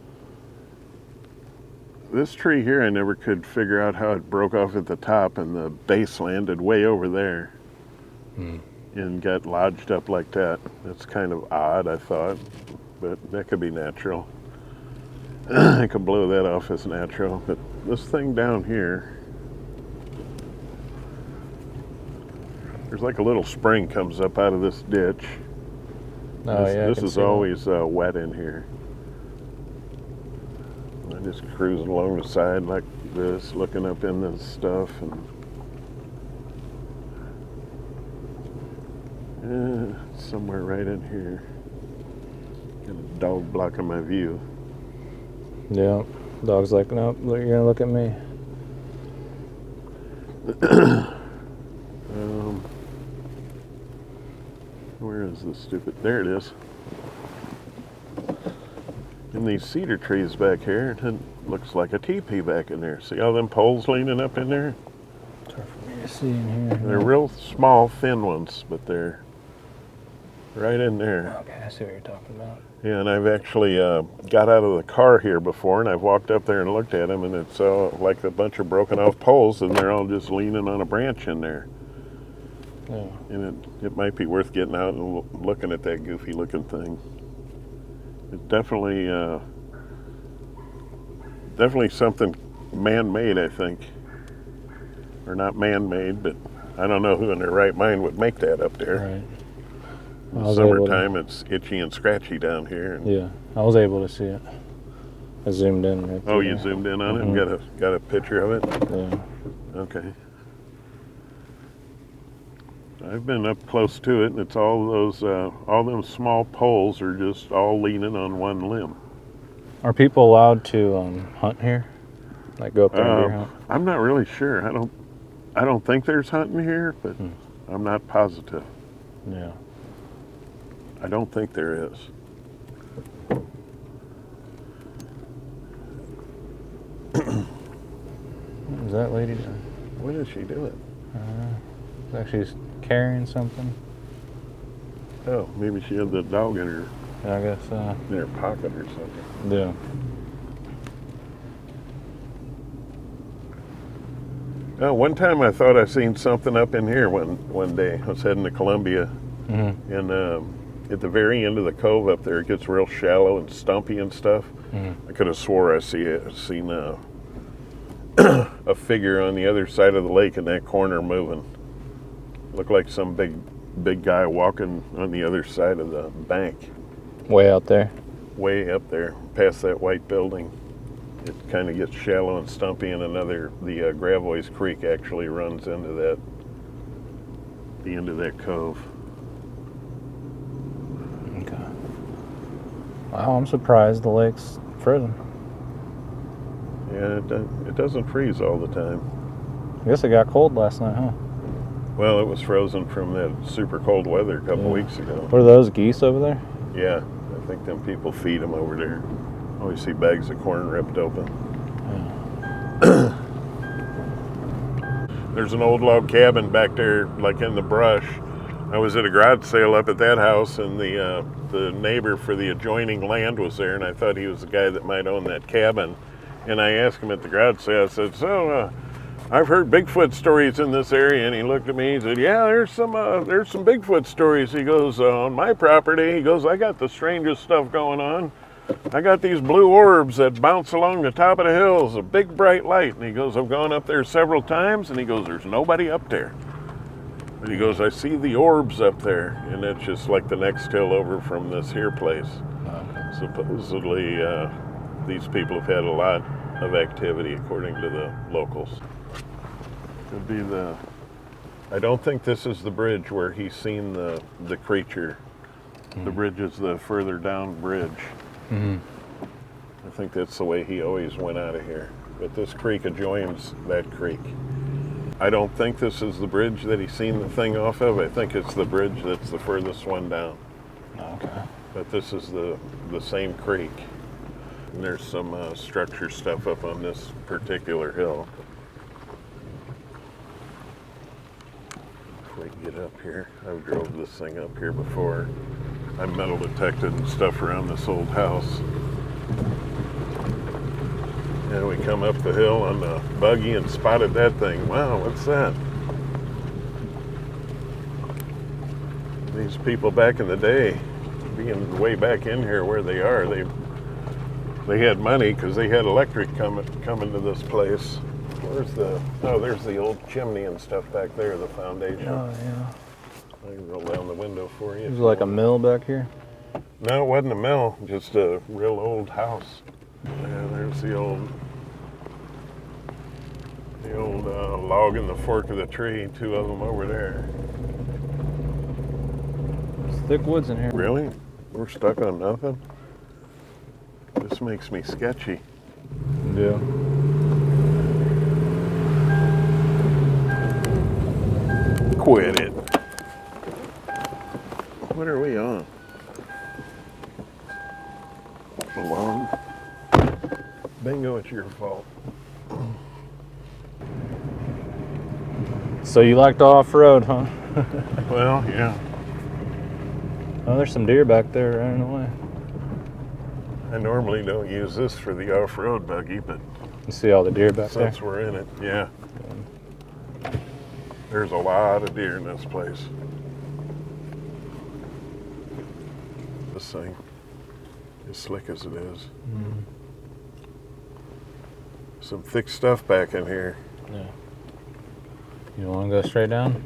this tree here, I never could figure out how it broke off at the top and the base landed way over there. And got lodged up like that. That's kind of odd, I thought, but that could be natural. I could blow that off as natural, but this thing down here, there's like a little spring comes up out of this ditch. Oh, yeah. This is always wet in here. I'm just cruising along the side like this, looking up in this stuff, and somewhere right in here. Got a dog blocking my view. Yeah. Dog's like, nope, you're gonna look at me. Where is this stupid? There it is. And these cedar trees back here, it looks like a teepee back in there. See all them poles leaning up in there? It's hard for me to see in here. They're real small, thin ones, but they're right in there. Okay, I see what you're talking about. Yeah, and I've actually got out of the car here before, and I've walked up there and looked at them, and it's like a bunch of broken off poles, and they're all just leaning on a branch in there. Yeah. And it might be worth getting out and looking at that goofy looking thing. It's definitely something man-made, I think. Or not man-made, but I don't know who in their right mind would make that up there. Right. In the summertime, it's itchy and scratchy down here. Yeah, I was able to see it. I zoomed in right there. Oh, you zoomed in on it and got a picture of it? Yeah. Okay. I've been up close to it, and it's all them small poles are just all leaning on one limb. Are people allowed to hunt here? Like go up there and deer hunt? I'm not really sure. I don't think there's hunting here, but I'm not positive. Yeah. I don't think there is. What is that lady doing? What is she doing? Looks like she's carrying something. Oh, maybe she had the dog in her Yeah, I guess. in her pocket or something. Yeah. Oh, one time I thought I seen something up in here one day. I was heading to Columbia, and at the very end of the cove up there, it gets real shallow and stumpy and stuff. I could have swore I seen a figure on the other side of the lake in that corner moving. Looked like some big guy walking on the other side of the bank. Way out there. Way up there, past that white building. It kind of gets shallow and stumpy, and the Gravois Creek actually runs into the end of that cove. Okay. Wow, I'm surprised the lake's frozen. Yeah, it doesn't freeze all the time. I guess it got cold last night, huh? Well, it was frozen from that super cold weather a couple weeks ago. What are those, geese over there? Yeah, I think them people feed them over there. Always see bags of corn ripped open. Yeah. There's an old log cabin back there, like in the brush. I was at a garage sale up at that house, and the neighbor for the adjoining land was there, and I thought he was the guy that might own that cabin. And I asked him at the garage sale, I said, so, I've heard Bigfoot stories in this area, and he looked at me, he said, yeah, there's some Bigfoot stories. He goes, on my property, he goes, I got the strangest stuff going on. I got these blue orbs that bounce along the top of the hills, a big bright light. And he goes, I've gone up there several times, and he goes, there's nobody up there. But he goes, I see the orbs up there, and it's just like the next hill over from this here place. Okay. Supposedly, these people have had a lot of activity, according to the locals. Could be I don't think this is the bridge where he's seen the creature. The bridge is the further down bridge. I think that's the way he always went out of here. But this creek adjoins that creek. I don't think this is the bridge that he's seen the thing off of. I think it's the bridge that's the furthest one down. Okay. But this is the same creek. And there's some structure stuff up on this particular hill. If we can get up here, I've drove this thing up here before. I metal detected and stuff around this old house. And we come up the hill on the buggy and spotted that thing. Wow, what's that? These people back in the day, being way back in here where they are, they had money because they had electric coming to this place. There's the old chimney and stuff back there, the foundation. Oh, yeah. I can roll down the window for you. There's like a mill back here? No, it wasn't a mill, just a real old house. Yeah, there's the old log in the fork of the tree, two of them over there. There's thick woods in here. Really? We're stuck on nothing? This makes me sketchy. Yeah. Quit it. What are we on? Alone? Bingo, it's your fault. So you like to off-road, huh? Well, yeah. Oh, there's some deer back there running away. I normally don't use this for the off-road buggy, but You see all the deer back there? since we're in it, yeah. There's a lot of deer in this place. This thing, as slick as it is. Some thick stuff back in here. Yeah. You want to go straight down?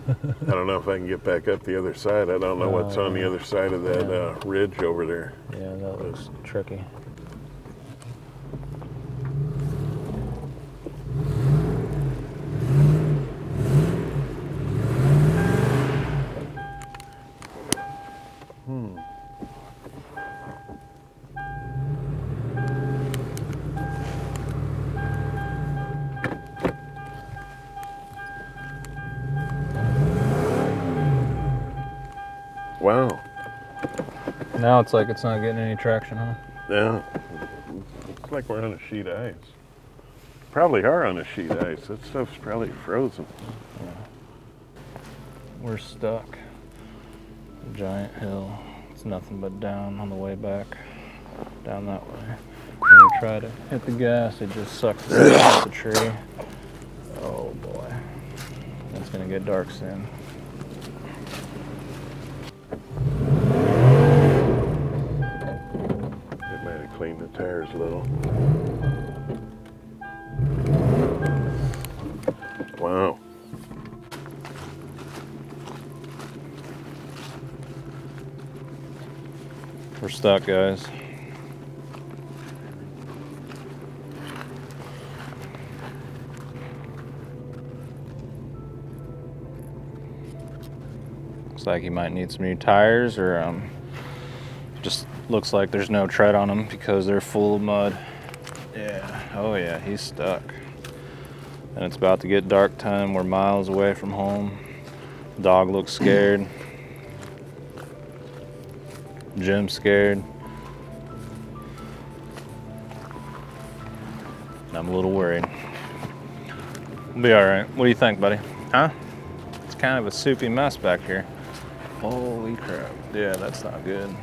I don't know if I can get back up the other side. I don't know what's on the other side of that ridge over there. Yeah, that looks tricky. Wow. Now it's like it's not getting any traction, huh? Yeah. It's like we're on a sheet of ice. Probably are on a sheet of ice. That stuff's probably frozen. We're stuck. Giant hill. It's nothing but down on the way back. Down that way. When we try to hit the gas, it just sucks us off the tree. Oh boy. It's gonna get dark soon. It might have cleaned the tires a little. Wow. We're stuck, guys. Looks like he might need some new tires, or just looks like there's no tread on them because they're full of mud. Yeah, oh yeah, he's stuck. And it's about to get dark time. We're miles away from home. Dog looks scared. Jim's scared. I'm a little worried. We'll be all right. What do you think, buddy? Huh? It's kind of a soupy mess back here. Holy crap. Yeah, that's not good.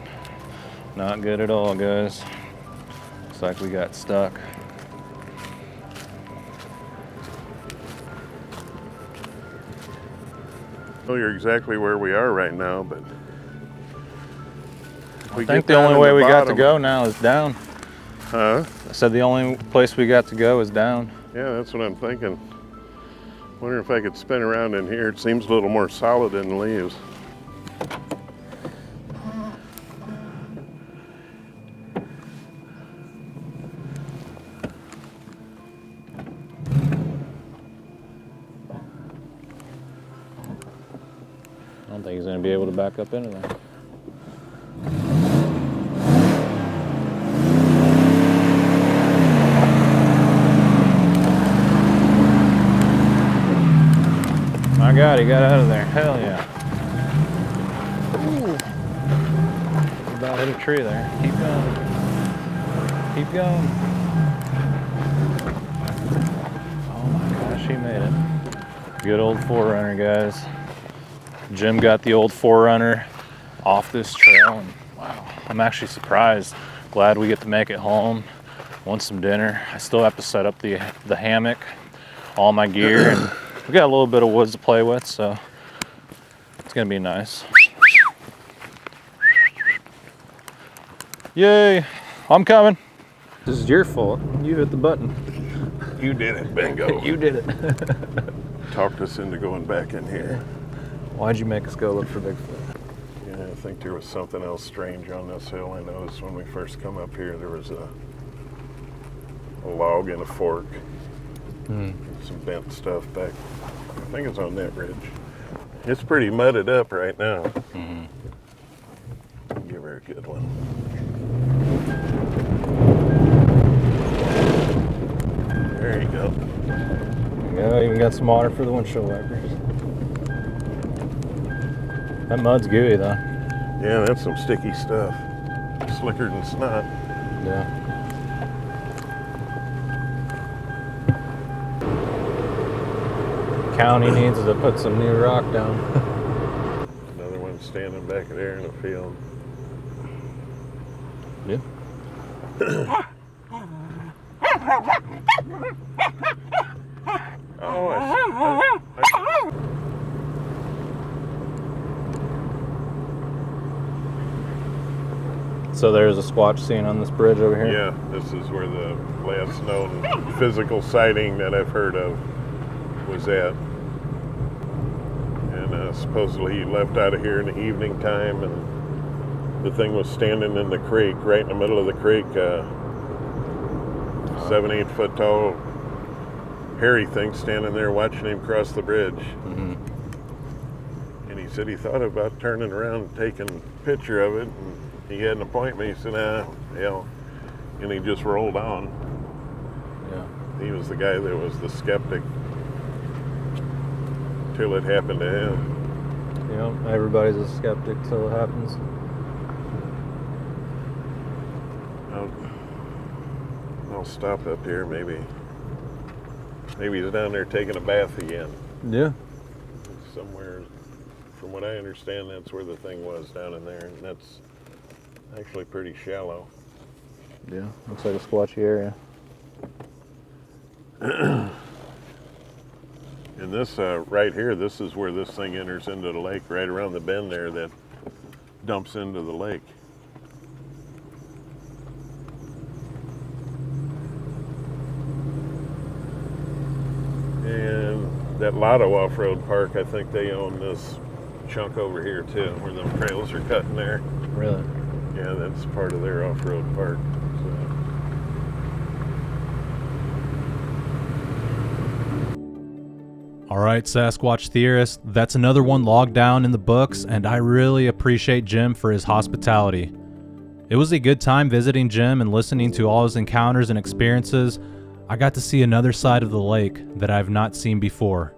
Not good at all, guys. Looks like we got stuck. Well, you're exactly where we are right now, but I think the only way we got to go now is down. Huh? I said the only place we got to go is down. Yeah, that's what I'm thinking. Wonder if I could spin around in here. It seems a little more solid than the leaves. I don't think he's going to be able to back up into there. My God, he got out of there. Hell yeah. Ooh. tree there. Keep going. Keep going. Oh my gosh, he made it. Good old 4Runner, guys. Jim got the old 4Runner off this trail, and wow, I'm actually surprised. Glad we get to make it home. Want some dinner. I still have to set up the hammock, all my gear, and we got a little bit of woods to play with, so it's gonna be nice. Yay, I'm coming. This is your fault. You hit the button. You did it, bingo. You did it. Talked us into going back in here. Why'd you make us go look for Bigfoot? Yeah, I think there was something else strange on this hill. I noticed when we first come up here, there was a log and a fork. And some bent stuff back. I think it's on that ridge. It's pretty mudded up right now. Give her a good one. There you go. Yeah, even got some water for the windshield wipers. That mud's gooey though. Yeah, that's some sticky stuff. Slicker than snot. Yeah. County needs to put some new rock down. Another one standing back there in the field. Yeah. Oh, So there's a Squatch scene on this bridge over here? yeah, this is where the last known physical sighting that I've heard of was at. And supposedly he left out of here in the evening time, and the thing was standing in the creek, right in the middle of the creek, 7-8 foot tall, hairy thing standing there watching him cross the bridge. And he said he thought about turning around and taking a picture of it, and he had an appointment. He said, hell, and he just rolled on. Yeah. He was the guy that was the skeptic till it happened to him. You know, everybody's a skeptic till it happens. I'll stop up here. Maybe he's down there taking a bath again. Yeah. Somewhere, from what I understand, that's where the thing was, down in there, and that's actually pretty shallow. Yeah, looks like a squatchy area. And this right here, this is where this thing enters into the lake, right around the bend there that dumps into the lake. And that Lotto Off-Road Park, I think they own this chunk over here too, where them trails are cutting there. Really? Yeah, that's part of their off-road park. So. All right, Sasquatch theorists, that's another one logged down in the books, and I really appreciate Jim for his hospitality. It was a good time visiting Jim and listening to all his encounters and experiences. I got to see another side of the lake that I've not seen before.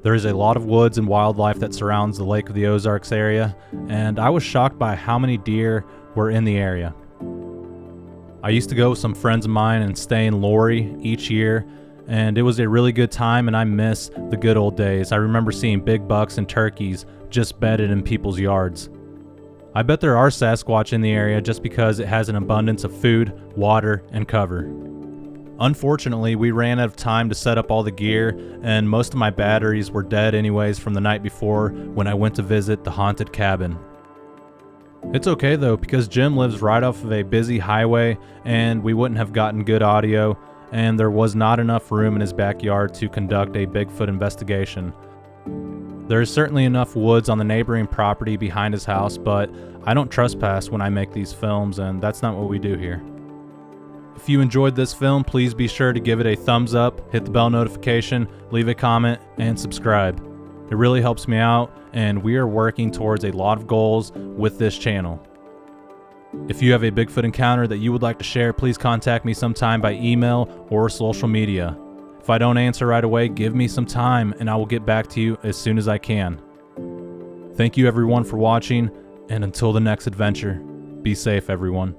There is a lot of woods and wildlife that surrounds the Lake of the Ozarks area, and I was shocked by how many deer were in the area. I used to go with some friends of mine and stay in Laurie each year, and it was a really good time, and I miss the good old days. I remember seeing big bucks and turkeys just bedded in people's yards. I bet there are Sasquatch in the area just because it has an abundance of food, water, and cover. Unfortunately, we ran out of time to set up all the gear, and most of my batteries were dead anyways from the night before when I went to visit the haunted cabin. It's okay though, because Jim lives right off of a busy highway, and we wouldn't have gotten good audio, and there was not enough room in his backyard to conduct a Bigfoot investigation. There is certainly enough woods on the neighboring property behind his house, but I don't trespass when I make these films, and that's not what we do here. If you enjoyed this film, please be sure to give it a thumbs up, hit the bell notification, leave a comment, and subscribe. It really helps me out, and we are working towards a lot of goals with this channel. If you have a Bigfoot encounter that you would like to share, please contact me sometime by email or social media. If I don't answer right away, give me some time and I will get back to you as soon as I can. Thank you everyone for watching, and until the next adventure, Be safe, everyone.